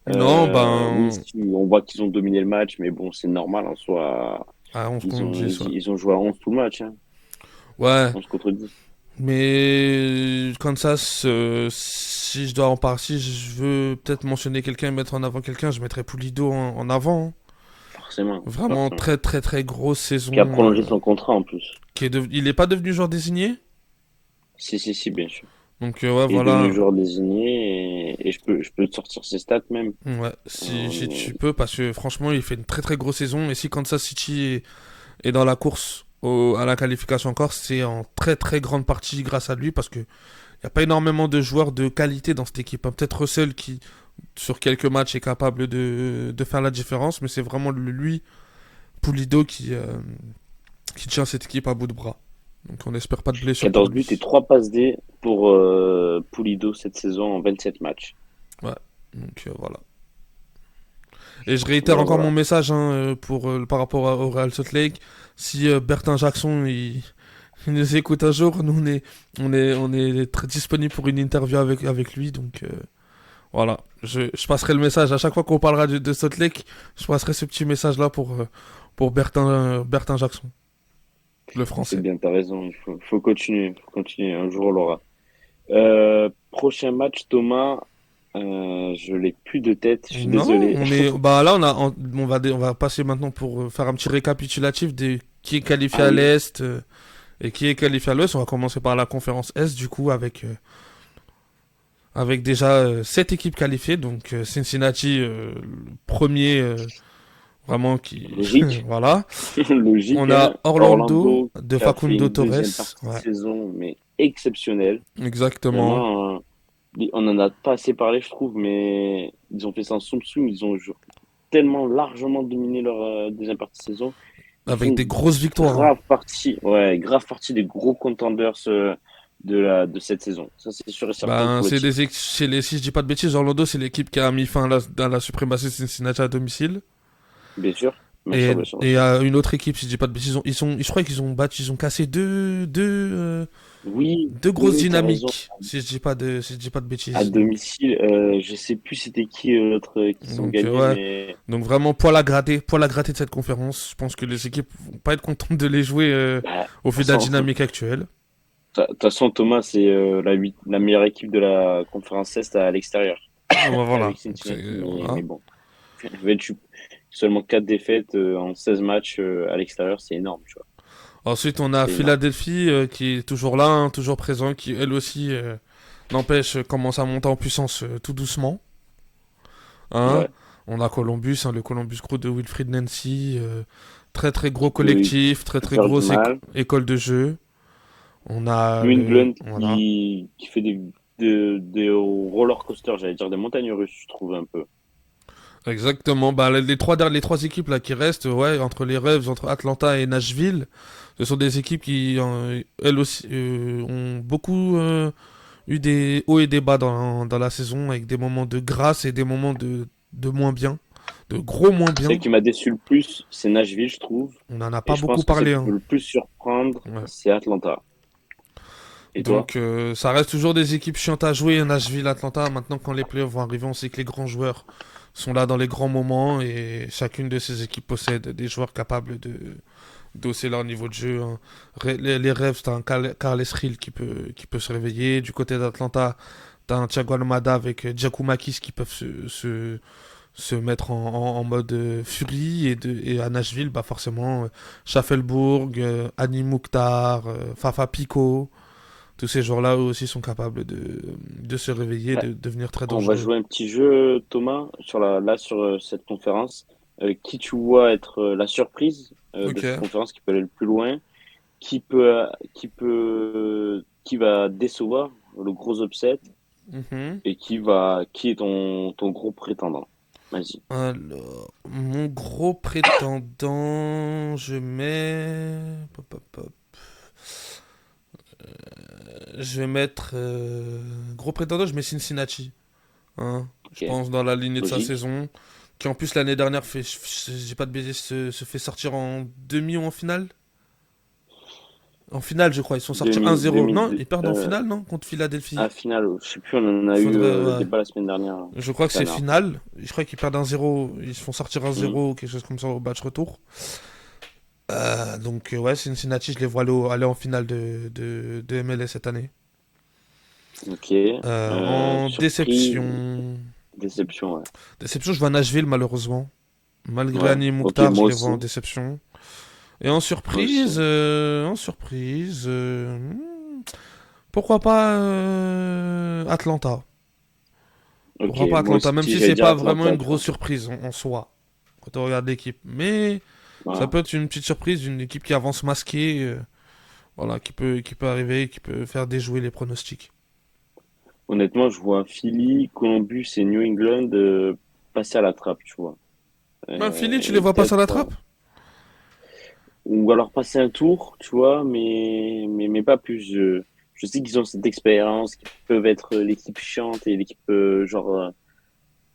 Non,
Oui,
ben
on voit qu'ils ont dominé le match, mais bon, c'est normal en soi.
à 11 contre 10 ouais.
Ils ont joué à 11 tout le match, hein.
Ouais,
11 contre 10.
mais Kansas si je dois en parler si je veux peut-être mentionner quelqu'un et mettre en avant quelqu'un, je mettrais Pulido en avant. Hein.
Forcément,
Vraiment
forcément.
très très très grosse saison
Qui a prolongé son contrat en plus.
il est pas devenu joueur désigné.
Si, bien sûr.
Donc, ouais,
et devenu
voilà.
joueur désigné. Et je peux te sortir ses stats même.
Ouais, si
Euh,
tu peux, parce que franchement, il fait une très très grosse saison. Et si Kansas City est dans la course à la qualification encore, c'est en très très grande partie grâce à lui, parce que il n'y a pas énormément de joueurs de qualité dans cette équipe, hein. Peut-être Russell qui, sur quelques matchs, est capable de faire la différence, mais c'est vraiment lui, Pulido, qui tient cette équipe à bout de bras. Donc on n'espère pas de blessure pour
14 buts et
lui.
3 passes D pour Pulido cette saison en 27 matchs.
Ouais, donc voilà. Et je réitère
Voilà,
encore mon
voilà.
message, hein, par rapport au Real Salt Lake. Si Bertin Jackson il nous écoute un jour, nous on est très disponible pour une interview avec lui. Donc voilà, je passerai le message à chaque fois qu'on parlera de Salt Lake. Je passerai ce petit message là pour Bertin Jackson, le
C'est
français.
bien, t'as raison. Il faut continuer. Faut continuer. Un jour, on l'aura. Prochain match, Thomas. Je l'ai plus de tête. Je suis
Non,
désolé.
bah là on va passer maintenant pour faire un petit récapitulatif de qui est qualifié
Ah
à
oui.
l'Est. Et qui est qualifié à l'Ouest. On va commencer par la conférence Est, du coup, avec déjà 7 équipes qualifiées. Donc Cincinnati, le premier, vraiment qui.
Logique.
Voilà.
Logique,
On
hein.
a Orlando
Orlando
de
qui a fait
Facundo
une deuxième
Torres.
partie de
Ouais,
saison, mais exceptionnelle.
exactement.
Vraiment, on en a pas assez parlé, je trouve, mais ils ont fait ça en soum soum. Ils ont tellement largement dominé leur deuxième partie de saison. Ils
Avec
font
des grosses victoires, hein.
grave partie des gros contenders de cette saison. Ça, c'est sûr et certain
Ben,
pour le titre.
si je dis pas de bêtises, Orlando, c'est l'équipe qui a mis fin à la suprématie de Cincinnati à domicile.
Bien sûr, bien
Et
sûr, bien sûr, bien
et
sûr.
une autre équipe, si je dis pas de bêtises, je crois qu'ils ont battu, ils ont cassé
Oui,
deux
oui,
grosses
oui, t'as raison.
dynamiques, si je dis pas de
À
bêtises. Donc,
domicile, je sais plus c'était qui l'autre qui sont
donc
gagnés,
ouais.
mais
Donc vraiment poil à gratter de cette conférence. Je pense que les équipes vont pas être contentes de les jouer
bah,
au
de
vu
toute
de la
façon,
dynamique actuelle.
toute façon, Thomas, c'est la meilleure équipe de la conférence Est à l'extérieur,
Ouais, voilà.
avec
Donc c'est
Cincinnati, mais
voilà.
bon. Seulement 4 défaites en 16 matchs à l'extérieur, c'est énorme, tu vois.
Ensuite, on a
C'est énorme.
Philadelphie qui est toujours là, hein, toujours présent, qui elle aussi n'empêche commence à monter en puissance tout doucement. Hein.
Ouais.
On a Columbus, hein, le Columbus Crew de Wilfried Nancy, très très gros
Qui
collectif, très
peut
très
faire du
grosse
mal.
école de jeu. On a
New England
voilà.
qui fait des roller coaster, j'allais dire des montagnes russes, je trouve un peu.
Exactement. Bah, les trois équipes là qui restent, ouais, entre les Ravens, entre Atlanta et Nashville, ce sont des équipes qui, elles aussi, ont beaucoup eu des hauts et des bas dans la saison, avec des moments de grâce et des moments de moins bien, de gros moins
Celle
bien.
qui m'a déçu le plus, c'est Nashville, je trouve.
On n'en a
Et
pas
je
beaucoup
pense que celle
parlé,
qui peut
hein.
le plus surprendre,
Ouais.
c'est Atlanta. Et toi?
Donc ça reste toujours des équipes chiantes à jouer, Nashville, Atlanta. Maintenant, quand les playoffs vont arriver, on sait que les grands joueurs sont là dans les grands moments et chacune de ces équipes possède des joueurs capables de d'hausser leur niveau de jeu, hein. Les Revs, t'as un Carles Hill qui peut se réveiller. Du côté d'Atlanta, t'as un Thiago Almada avec Giacomakis qui peuvent se mettre en mode furie. Et à Nashville, bah forcément, Schaffelburg, Annie Mukhtar, Fafa Pico. Tous ces joueurs-là, eux aussi, sont capables de se réveiller,
Ouais.
de devenir très
On va
dangereux.
jouer un petit jeu, Thomas, sur cette conférence. Qui tu vois être la surprise de cette
Ok.
conférence qui peut aller le plus loin? Qui va décevoir, le gros upset,
Mhm.
et qui est ton gros prétendant? Vas-y.
Alors, mon gros prétendant, je mets. Pop, pop, pop. Je vais mettre. Gros prétendant, je mets Cincinnati. Hein. Je
Ok,
pense dans la lignée de sa
logique.
saison. Qui en plus l'année dernière fait, j'ai pas de bêtises, se fait sortir en demi ou en finale. En finale, je crois. Ils sont sortis
2000,
1-0. Non,
2002,
ils perdent en finale, non? Contre Philadelphie.
à finale, je sais plus, on en a eu
Faudrait.
le
Ouais.
débat la semaine dernière.
Je crois que c'est
Dernière fois.
finale. Je crois qu'ils perdent 1-0. Ils se font sortir
Hmm,
1-0 ou quelque chose comme ça au match retour. Donc, ouais, Cincinnati, je les vois aller en finale de MLS cette année.
ok.
En
Surprise,
déception.
déception, ouais.
Déception, je vois Nashville, malheureusement. Malgré
Ouais,
Annie
ok,
Mouktar, je
moi
les vois
aussi.
en déception. Et
Moi aussi.
en surprise, Pourquoi pas Atlanta?
Ok,
Pourquoi pas
moi
Atlanta?
aussi
Même si
j'allais
c'est
dire
pas vraiment
Atlanta,
une
tu
grosse
vois.
surprise en soi, quand on regarde l'équipe. Mais ça
Voilà.
peut être une petite surprise, une équipe qui avance masquée, voilà, qui peut arriver, qui peut faire déjouer les pronostics.
Honnêtement, je vois Philly, Columbus et New England passer à la trappe, tu vois.
Bah, Philly, tu les
Et
vois passer à la
peut-être,
trappe?
ou alors passer un tour, tu vois, mais pas plus. Je sais qu'ils ont cette expérience, qu'ils peuvent être l'équipe chiante et l'équipe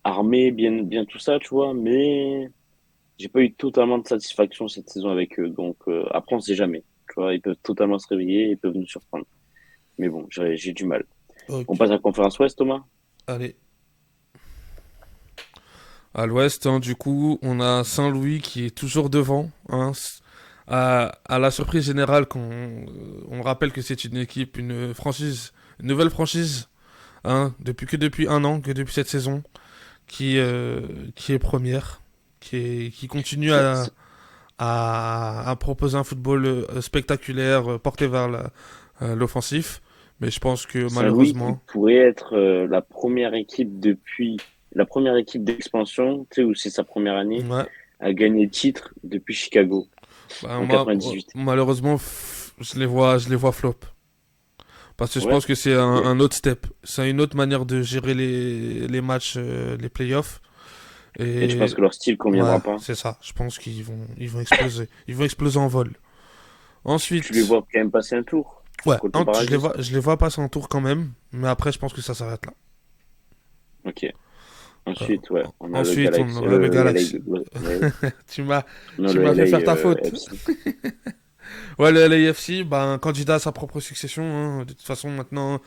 armée, bien tout ça, tu vois, mais j'ai pas eu totalement de satisfaction cette saison avec eux. Donc après, on sait jamais. Tu vois, ils peuvent totalement se réveiller, ils peuvent nous surprendre. Mais bon, j'ai du mal. On
Ok.
passe à la conférence Ouest, Thomas?
Allez. À l'ouest, hein, du coup, on a Saint-Louis qui est toujours devant. Hein, à la surprise générale, on rappelle que c'est une équipe, une franchise, une nouvelle franchise, hein, depuis un an, que depuis cette saison, qui, euh, qui est première, qui continue
Ça- ça-
à proposer un football spectaculaire, porté vers l'offensif. Mais je pense que
Saint-Louis qui
malheureusement,
pourrait être la première équipe d'expansion, tu sais, où c'est sa première année,
ouais,
à gagner le titre depuis Chicago
bah,
en 98.
malheureusement, je les vois flop. Parce que je
Ouais,
pense que c'est
ok.
un autre step. C'est une autre manière de gérer les matchs, les playoffs.
Et tu penses
Et
que leur style
ouais,
conviendra pas?
c'est ça. Je pense qu'ils vont exploser. Ils vont exploser en vol.
Tu les
Ensuite,
vois quand même passer un tour
ouais,
contre le Paradiso?
je les vois passer en tour quand même. Mais après, je pense que ça s'arrête là.
Ok.
Euh,
Ensuite, ouais, on a le
ensuite, on
Galaxy,
aura le
le
Galaxy.
LA,
tu m'as,
non,
tu
le
m'as fait faire ta
LA
faute.
FC.
Ouais, le LAFC, ben, candidat à sa propre succession. Hein. De toute façon, maintenant,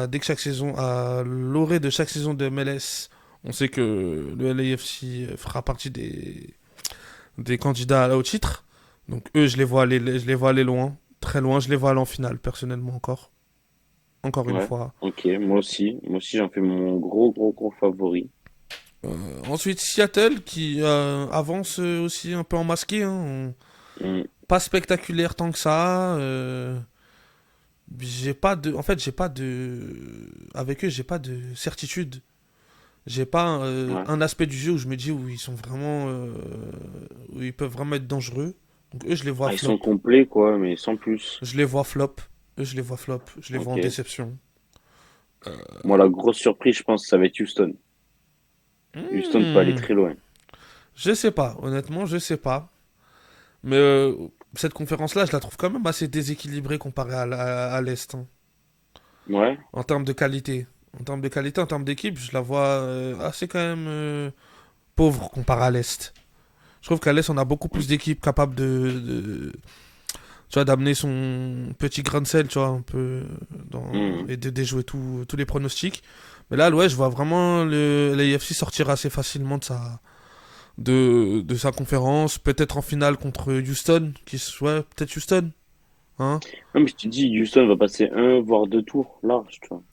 dès que chaque saison, à l'orée de chaque saison de MLS, on sait que le LAFC fera partie des candidats au titre. Donc eux, je les vois aller loin, très loin. Je les vois aller en finale, personnellement encore une
Ouais,
fois.
ok, moi aussi j'en fais mon gros favori.
Ensuite, Seattle qui avance aussi un peu en masqué. Hein.
Hmm,
Pas spectaculaire tant que ça. En fait, avec eux, j'ai pas de certitude. J'ai pas
ouais.
un aspect du jeu où je me dis où ils sont vraiment, où ils peuvent vraiment être dangereux. Donc eux, je les vois
Ah, ils
flop.
sont complets, quoi, mais sans plus.
Je les vois flop. Eux, je les vois flop. Je les vois
Ok.
en déception.
Moi, la grosse surprise, je pense, ça va être Houston. Houston peut aller
Hmm,
très loin.
je sais pas. Honnêtement, je sais pas. Mais cette conférence-là, je la trouve quand même assez déséquilibrée comparée à l'Est. Hein.
Ouais,
En termes de qualité. En termes d'équipe, je la vois assez quand même pauvre comparée à l'Est. Je trouve qu'à l'Est, on a beaucoup plus d'équipes capables tu vois, d'amener son petit grain de sel, tu vois, un peu,
hmm.
et de déjouer tous les pronostics. Mais là, ouais, je vois vraiment l'AFC sortir assez facilement de sa conférence, peut-être en finale contre Houston, ouais, peut-être Houston, hein.
Non, mais je te dis, Houston va passer un, voire deux tours large, tu vois.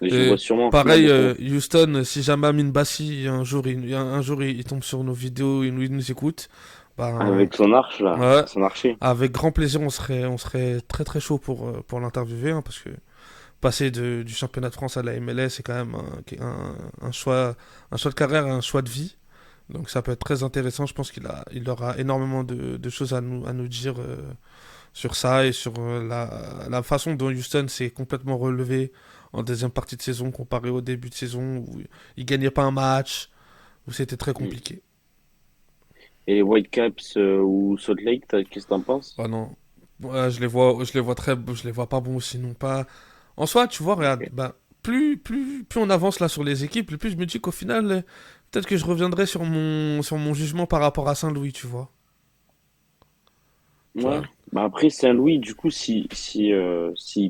Et je le vois
Et
sûrement en finale
pareil,
de conf.
Houston, si jamais Amin Bassi, un jour, il tombe sur nos vidéos, il nous écoute, ben,
Avec son arche, là,
ouais,
son archer.
avec grand plaisir, on serait très très chaud pour l'interviewer, hein, parce que passer du championnat de France à la MLS, c'est quand même un choix de carrière, un choix de vie. Donc ça peut être très intéressant. Je pense il aura énormément de choses à nous dire sur ça et sur la façon dont Houston s'est complètement relevé en deuxième partie de saison comparé au début de saison où il gagnait pas un match, où c'était très
Hmm.
compliqué.
Et les Whitecaps ou Salt Lake, qu'est-ce que t'en penses?
Ah non, ouais, je les vois pas bons aussi non pas. En soi, tu vois, regarde,
Ok.
bah, plus on avance là sur les équipes, plus je me dis qu'au final, peut-être que je reviendrai sur mon jugement par rapport à Saint-Louis, tu vois. Tu
Ouais.
vois.
Bah après, Saint-Louis, du coup, s'ils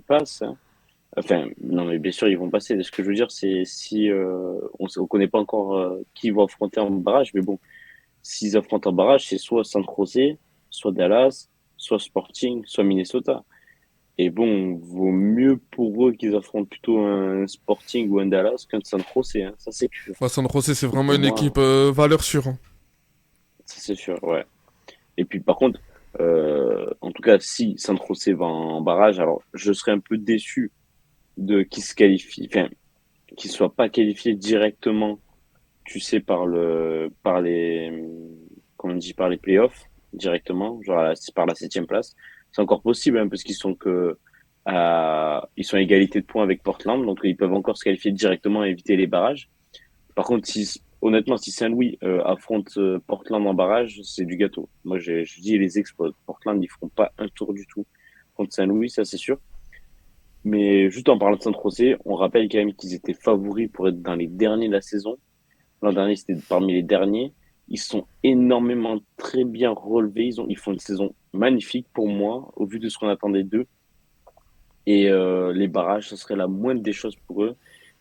passent, hein, enfin, non, mais bien sûr, ils vont passer. Ce que je veux dire, c'est si on connaît pas encore qui vont affronter en barrage, mais bon, s'ils affrontent en barrage, c'est soit San José, soit Dallas, soit Sporting, soit Minnesota. Et bon, vaut mieux pour eux qu'ils affrontent plutôt un Sporting ou un Dallas qu'un San José, hein. Ça, c'est sûr.
Bah, San José, c'est vraiment
Pour
une
moi,
équipe valeur sûre. Hein.
ça, c'est sûr, ouais. Et puis, par contre, En tout cas, si San José va en barrage, alors je serais un peu déçu de qui se qualifie, enfin, qui soit pas qualifié directement, tu sais, par les, comment on dit, par les playoffs directement, genre par la septième place. C'est encore possible, hein, parce qu'ils sont ils sont à égalité de points avec Portland, donc ils peuvent encore se qualifier directement et éviter les barrages. Par contre, honnêtement, si Saint-Louis affronte Portland en barrage, c'est du gâteau. Moi, je dis les explose. Portland, ils feront pas un tour du tout contre Saint-Louis, ça c'est sûr. Mais juste en parlant de San José, on rappelle quand même qu'ils étaient favoris pour être dans les derniers de la saison. L'an dernier, c'était parmi les derniers. Ils sont énormément très bien relevés. Ils font une saison magnifique pour moi, au vu de ce qu'on attendait d'eux. Et les barrages, ça serait la moindre des choses pour eux.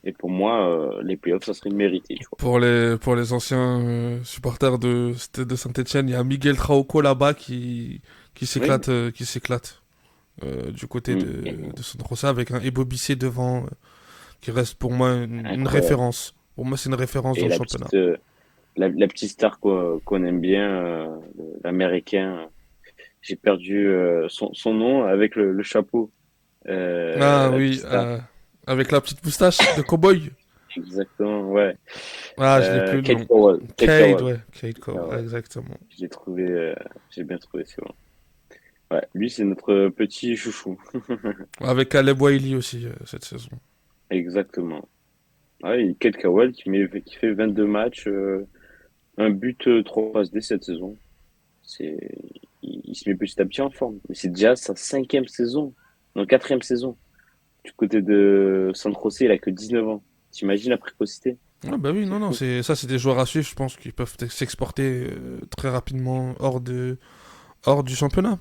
Et pour moi, les playoffs, ça serait mérité, tu vois.
Pour les anciens supporters de Saint-Etienne, il y a Miguel Trauco là-bas
Oui.
qui s'éclate du côté
Mm.
de Sandro Rosa avec un Ebo Bissé devant qui reste pour moi une
Incroyable.
référence. Pour moi, c'est une référence dans
Et
le championnat.
la petite star qu'on aime bien, l'américain, j'ai perdu son nom avec le chapeau.
Ah
La
oui,
petite star.
avec la petite moustache de cowboy.
Exactement, ouais.
Ah, je l'ai plus le
Kate
nom.
Cowell. Kate
Cade,
Cowell.
ouais, Cade
Kate
Cole,
Cowell.
exactement.
J'ai trouvé, j'ai bien trouvé, c'est bon. Ouais, lui, c'est notre petit chouchou.
Avec Caleb Wiley aussi cette saison.
Exactement. Ouais, et Kate Cowell qui fait 22 matchs, un but, 3 passes D cette saison. C'est, il se met petit à petit en forme. Mais c'est déjà sa cinquième saison. Non, quatrième saison. Du côté de San José, il a que 19 ans. T'imagines la précocité?
Ah bah oui,
C'est
non, non,
fou.
c'est des joueurs à suivre, je pense, qui peuvent s'exporter très rapidement hors du championnat.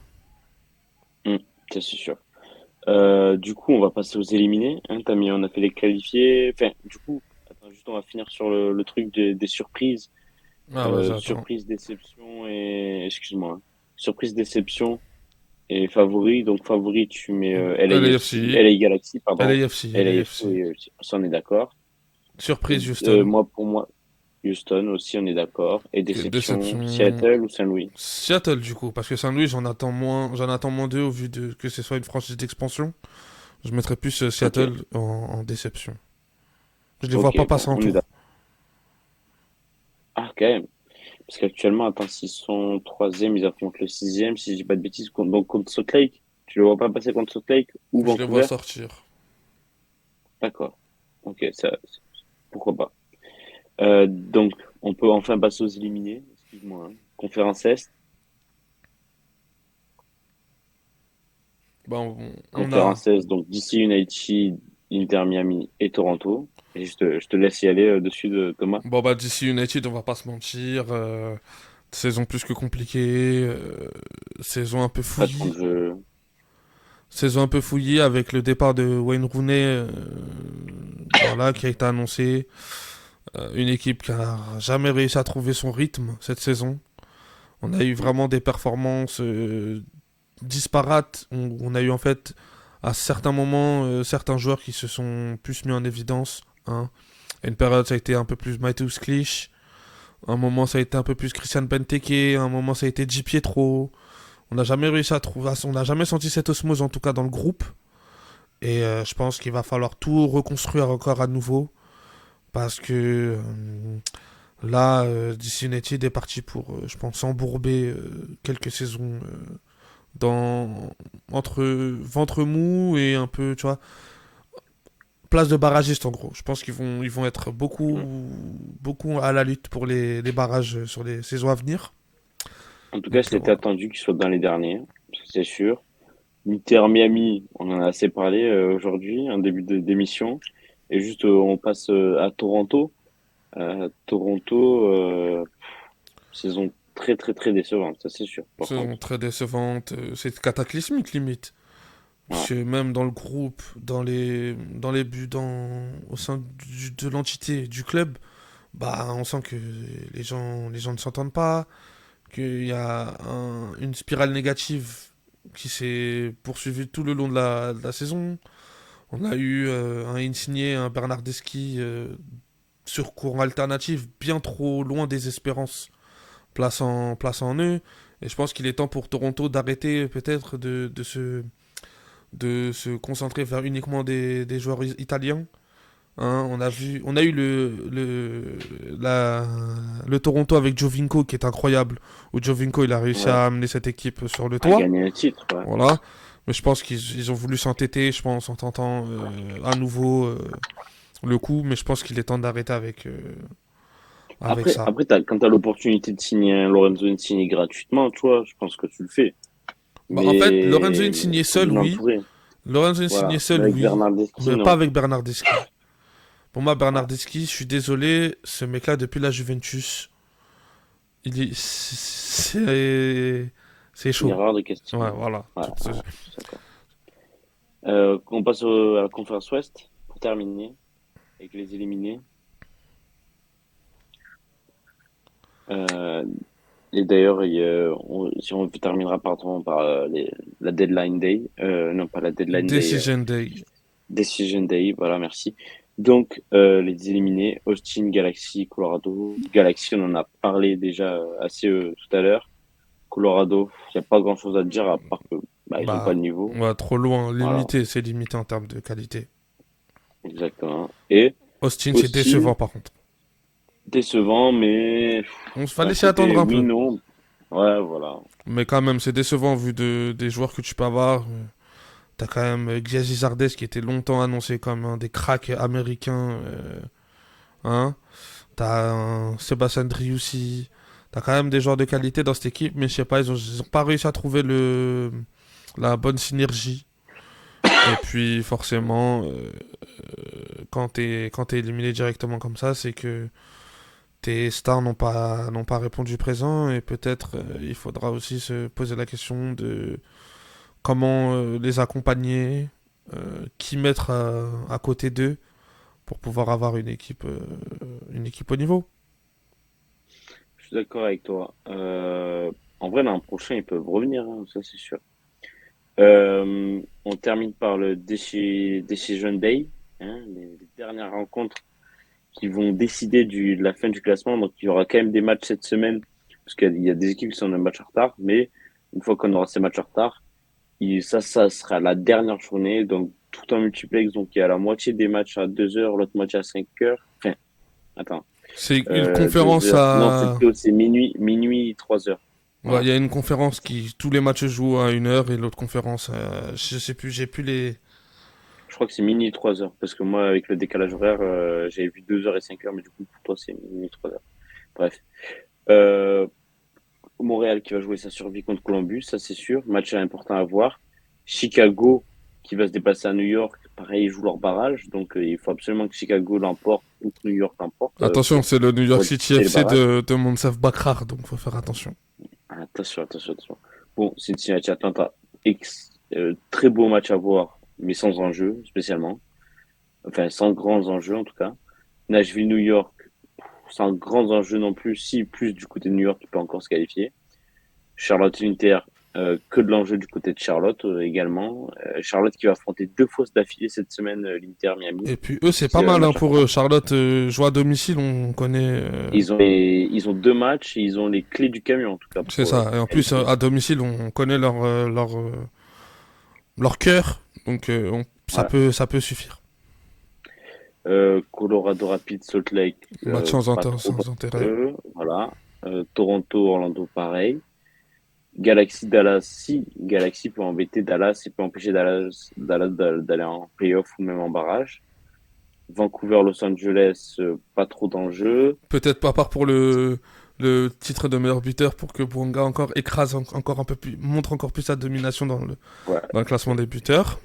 Mm, ça, c'est sûr. Du coup, on va passer aux éliminés. Hein, on a fait les qualifiés. Enfin, du coup, attends, juste, on va finir sur le truc des surprises.
Ah vas-y, attends.
Surprise, déception et... Excuse-moi. Hein. Surprise, déception et favori. Donc, favori, tu mets LAFC,
LAFC,
LA Galaxy, pardon.
LAFC,
LAFC,
LAFC.
oui, ça, on est d'accord.
Surprise Houston.
Moi, pour moi, Houston aussi, on est d'accord. Et déception,
Déception.
Seattle ou Saint-Louis?
Seattle du coup, parce que Saint-Louis, j'en attends moins d'eux au vu de que ce soit une franchise d'expansion. Je mettrais plus
Ok,
Seattle en déception. Je les vois
ok,
pas
bon,
passer en
on est
tour.
d'accord. Ah, quand même. Parce qu'actuellement, attends, s'ils sont troisième, ils affrontent le sixième, si je dis pas de bêtises, donc contre Salt Lake. Tu le vois pas passer contre Salt Lake ou
Je les vois
Vancouver?
sortir.
D'accord. Ok, pourquoi pas. Donc, on peut enfin passer aux éliminés. Excuse-moi. Hein. Conférence Est.
Bah, on a.
Conférence Est, donc DC United, Inter Miami et Toronto. Et je te laisse y aller dessus de Thomas.
Bon bah DC United, on va pas se mentir. Saison plus que compliquée. Saison un peu
Pas de temps de
fouillie.
jeu.
Saison un peu fouillie avec le départ de Wayne Rooney. Voilà, qui a été annoncé. Une équipe qui a jamais réussi à trouver son rythme cette saison. On a eu
Mm.
vraiment des performances disparates. On a eu en fait à certains moments certains joueurs qui se sont plus mis en évidence. Hein. À une période ça a été un peu plus Mateusz Klich. Un moment ça a été un peu plus Christian Benteke. Un moment ça a été Di Pietro. On n'a jamais réussi à trouver. On n'a jamais senti cette osmose en tout cas dans le groupe. Et je pense qu'il va falloir tout reconstruire encore à nouveau. Parce que là, DC United est parti pour, je pense, embourber quelques saisons dans entre ventre mou et un peu, tu vois, place de barragiste en gros. Je pense ils vont être
Mm.
beaucoup à la lutte pour les barrages sur les saisons à venir.
En tout cas,
Donc
c'était
voilà.
attendu qu'il soit dans les derniers, ça, c'est sûr. Inter Miami, on en a assez parlé aujourd'hui, en début d'émission. Et juste, on passe à Toronto. Toronto, saison très très très décevante, ça c'est sûr, par
Saison
contre.
très décevante, c'est cataclysmique limite. Parce
Ouais,
que même dans le groupe, dans les buts, au sein de l'entité du club, bah on sent que les gens ne s'entendent pas, qu'il y a une spirale négative qui s'est poursuivie tout le long de la saison. On a eu un Insigné, un Bernardeschi sur courant alternatif, bien trop loin des espérances plaçant en eux. Et je pense qu'il est temps pour Toronto d'arrêter peut-être de se concentrer vers uniquement des joueurs italiens. Hein, on a eu le Toronto avec Jovinko qui est incroyable, où Jovinko il a réussi
Ouais,
à amener cette équipe sur le
à
toit,
gagner un titre, ouais.
voilà. Mais je pense ils ont voulu s'entêter, je pense, en tentant à nouveau le coup, mais je pense qu'il est temps d'arrêter avec
Après,
ça.
après quand tu as l'opportunité de signer un Lorenzo Insigne gratuitement, tu vois, je pense que tu le fais.
Bah, en fait, Lorenzo
Mais
Insigne
faut
seul,
bien
oui.
l'entourer.
Lorenzo Insigne
Voilà.
seul,
Mais avec
oui.
Bernardeschi,
Mais pas
non.
avec Bernardeschi. Pour moi,
Ouais.
Bernardeschi, je suis désolé, ce mec-là, depuis la Juventus, c'est
C'est une
chaud.
erreur de question.
Ouais, voilà.
Ouais, ouais, je suis d'accord. On passe à la conférence Ouest pour terminer avec les éliminés. Euh, et d'ailleurs, si on terminera par la deadline day, non pas la deadline day,
Decision Day.
decision day, voilà, merci. Donc, les éliminés, Austin, Galaxy, Colorado. Galaxy, on en a parlé déjà assez tout à l'heure. Colorado, il n'y a pas grand-chose à dire à part que bah, ils n'ont pas
Bah,
de niveau.
ouais, trop loin.
Voilà,
Limité, c'est limité en termes de qualité.
exactement. Et
Austin, c'est
Austin,
décevant par contre.
décevant, mais
On
d'un
fallait s'y attendre
côté,
un
oui,
peu.
non. Ouais, voilà.
Mais quand même, c'est décevant vu des joueurs que tu peux avoir. T'as quand même Giazi Zardes qui était longtemps annoncé comme un des cracks américains. Hein. T'as Sébastien Driussi. T'as quand même des joueurs de qualité dans cette équipe, mais je sais pas, ils ont pas réussi à trouver la bonne synergie. Et puis forcément, quand t'es éliminé directement comme ça, c'est que tes stars n'ont pas répondu présent et peut-être il faudra aussi se poser la question de comment les accompagner, qui mettre à côté d'eux pour pouvoir avoir une équipe au niveau.
Je suis d'accord avec toi. En vrai, l'an prochain, ils peuvent revenir, hein, ça c'est sûr. On termine par le Decision Day, hein, les dernières rencontres qui vont décider de la fin du classement. Donc, il y aura quand même des matchs cette semaine, parce qu'il y a des équipes qui sont un match en retard, mais une fois qu'on aura ces matchs en retard, ça sera la dernière journée, donc tout en multiplex. Donc, il y a la moitié des matchs à 2 heures, l'autre moitié à 5 heures. Enfin, attends,
C'est une
deux
conférence
heures. Non, c'est
à.
plutôt, c'est minuit, 3 heures.
Ouais, il
Voilà.
y a une conférence qui. Tous les matchs se jouent à 1 heure et l'autre conférence, je sais plus, j'ai plus les.
Je crois que c'est minuit, 3 heures, parce que moi, avec le décalage horaire, j'avais vu 2 heures et 5 heures, mais du coup, pour toi, c'est minuit, 3 heures. Bref. Euh, Montréal qui va jouer sa survie contre Columbus, ça c'est sûr. Match important à voir. Chicago qui va se déplacer à New York. Pareil, ils jouent leur barrage. Donc il faut absolument que Chicago l'emporte ou que New York l'emporte
Attention, c'est le New York
pour
City
disputer les
FC
barrages.
de Monsef Bakrar, donc faut faire attention.
Attention, attention, attention. Bon, Cincinnati Atlanta, très beau match à voir, mais sans enjeu spécialement. Enfin, sans grands enjeux en tout cas. Nashville, New York, sans grands enjeux non plus. Si, plus du côté de New York qui peut encore se qualifier. Charlotte Inter, que de l'enjeu du côté de Charlotte également. Charlotte qui va affronter 2 fois d'affilée cette semaine l'Inter Miami,
Et puis eux, c'est pas
c'est un
mal hein,
match
pour eux.
important.
Charlotte joue à domicile, on connaît.
Ils ont 2 matchs et ils ont les clés du camion en tout cas
C'est
pour
ça. Et en plus,
qualifier.
à domicile, on connaît leur cœur, donc
Voilà.
ça peut suffire.
Colorado Rapids, Salt Lake,
Match
pas
sans
pour
intérêt.
eux. Voilà. Toronto, Orlando, pareil. Galaxy, Dallas, si Galaxy peut embêter Dallas et peut empêcher Dallas d'aller en playoff ou même en barrage. Vancouver, Los Angeles, pas trop d'enjeux.
Peut-être pas part pour le titre de meilleur buteur pour que Bonga encore écrase encore un peu plus, montre encore plus sa domination
Ouais.
dans le classement des buteurs.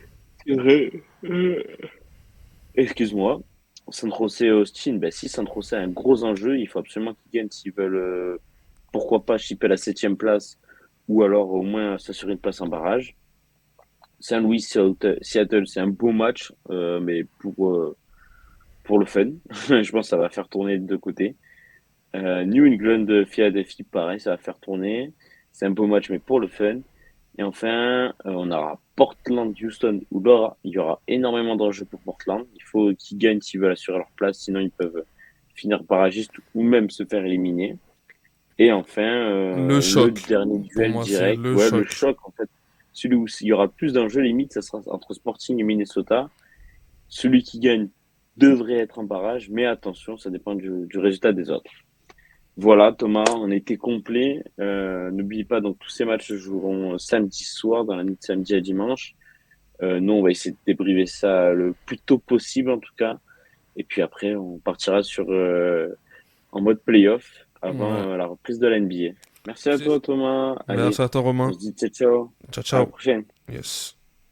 Excuse-moi. San Jose et Austin, ben si San Jose a un gros enjeu, il faut absolument qu'ils gagnent s'ils veulent, pourquoi pas chipper la 7e place ou alors au moins s'assurer une place en barrage. Saint-Louis, Seattle, c'est un beau match, mais pour le fun. Je pense que ça va faire tourner les deux côtés. New England, Philadelphie, pareil, ça va faire tourner. C'est un beau match, mais pour le fun. Et enfin, on aura Portland, Houston, où là, il y aura énormément d'enjeux pour Portland. Il faut qu'ils gagnent s'ils veulent assurer leur place, sinon ils peuvent finir barragiste ou même se faire éliminer. Et enfin,
Le
le
choc.
dernier
Pour
duel
moi, c'est
direct,
le
ouais, le
choc.
choc en fait, celui où il y aura plus d'enjeux limite, ça sera entre Sporting et Minnesota. Celui qui gagne devrait être en barrage, mais attention, ça dépend du résultat des autres. Voilà, Thomas, on a été complet. N'oublie pas, donc tous ces matchs se joueront samedi soir, dans la nuit de samedi à dimanche. Nous, on va essayer de débriefer ça le plus tôt possible, en tout cas. Et puis après, on partira en mode playoff
Ouais.
avant la reprise de la NBA. Merci à
Si.
toi, Thomas.
Merci
Allez,
à toi,
on
Romain.
se dit ciao, ciao.
Ciao,
À la
ciao.
prochaine.
Yes.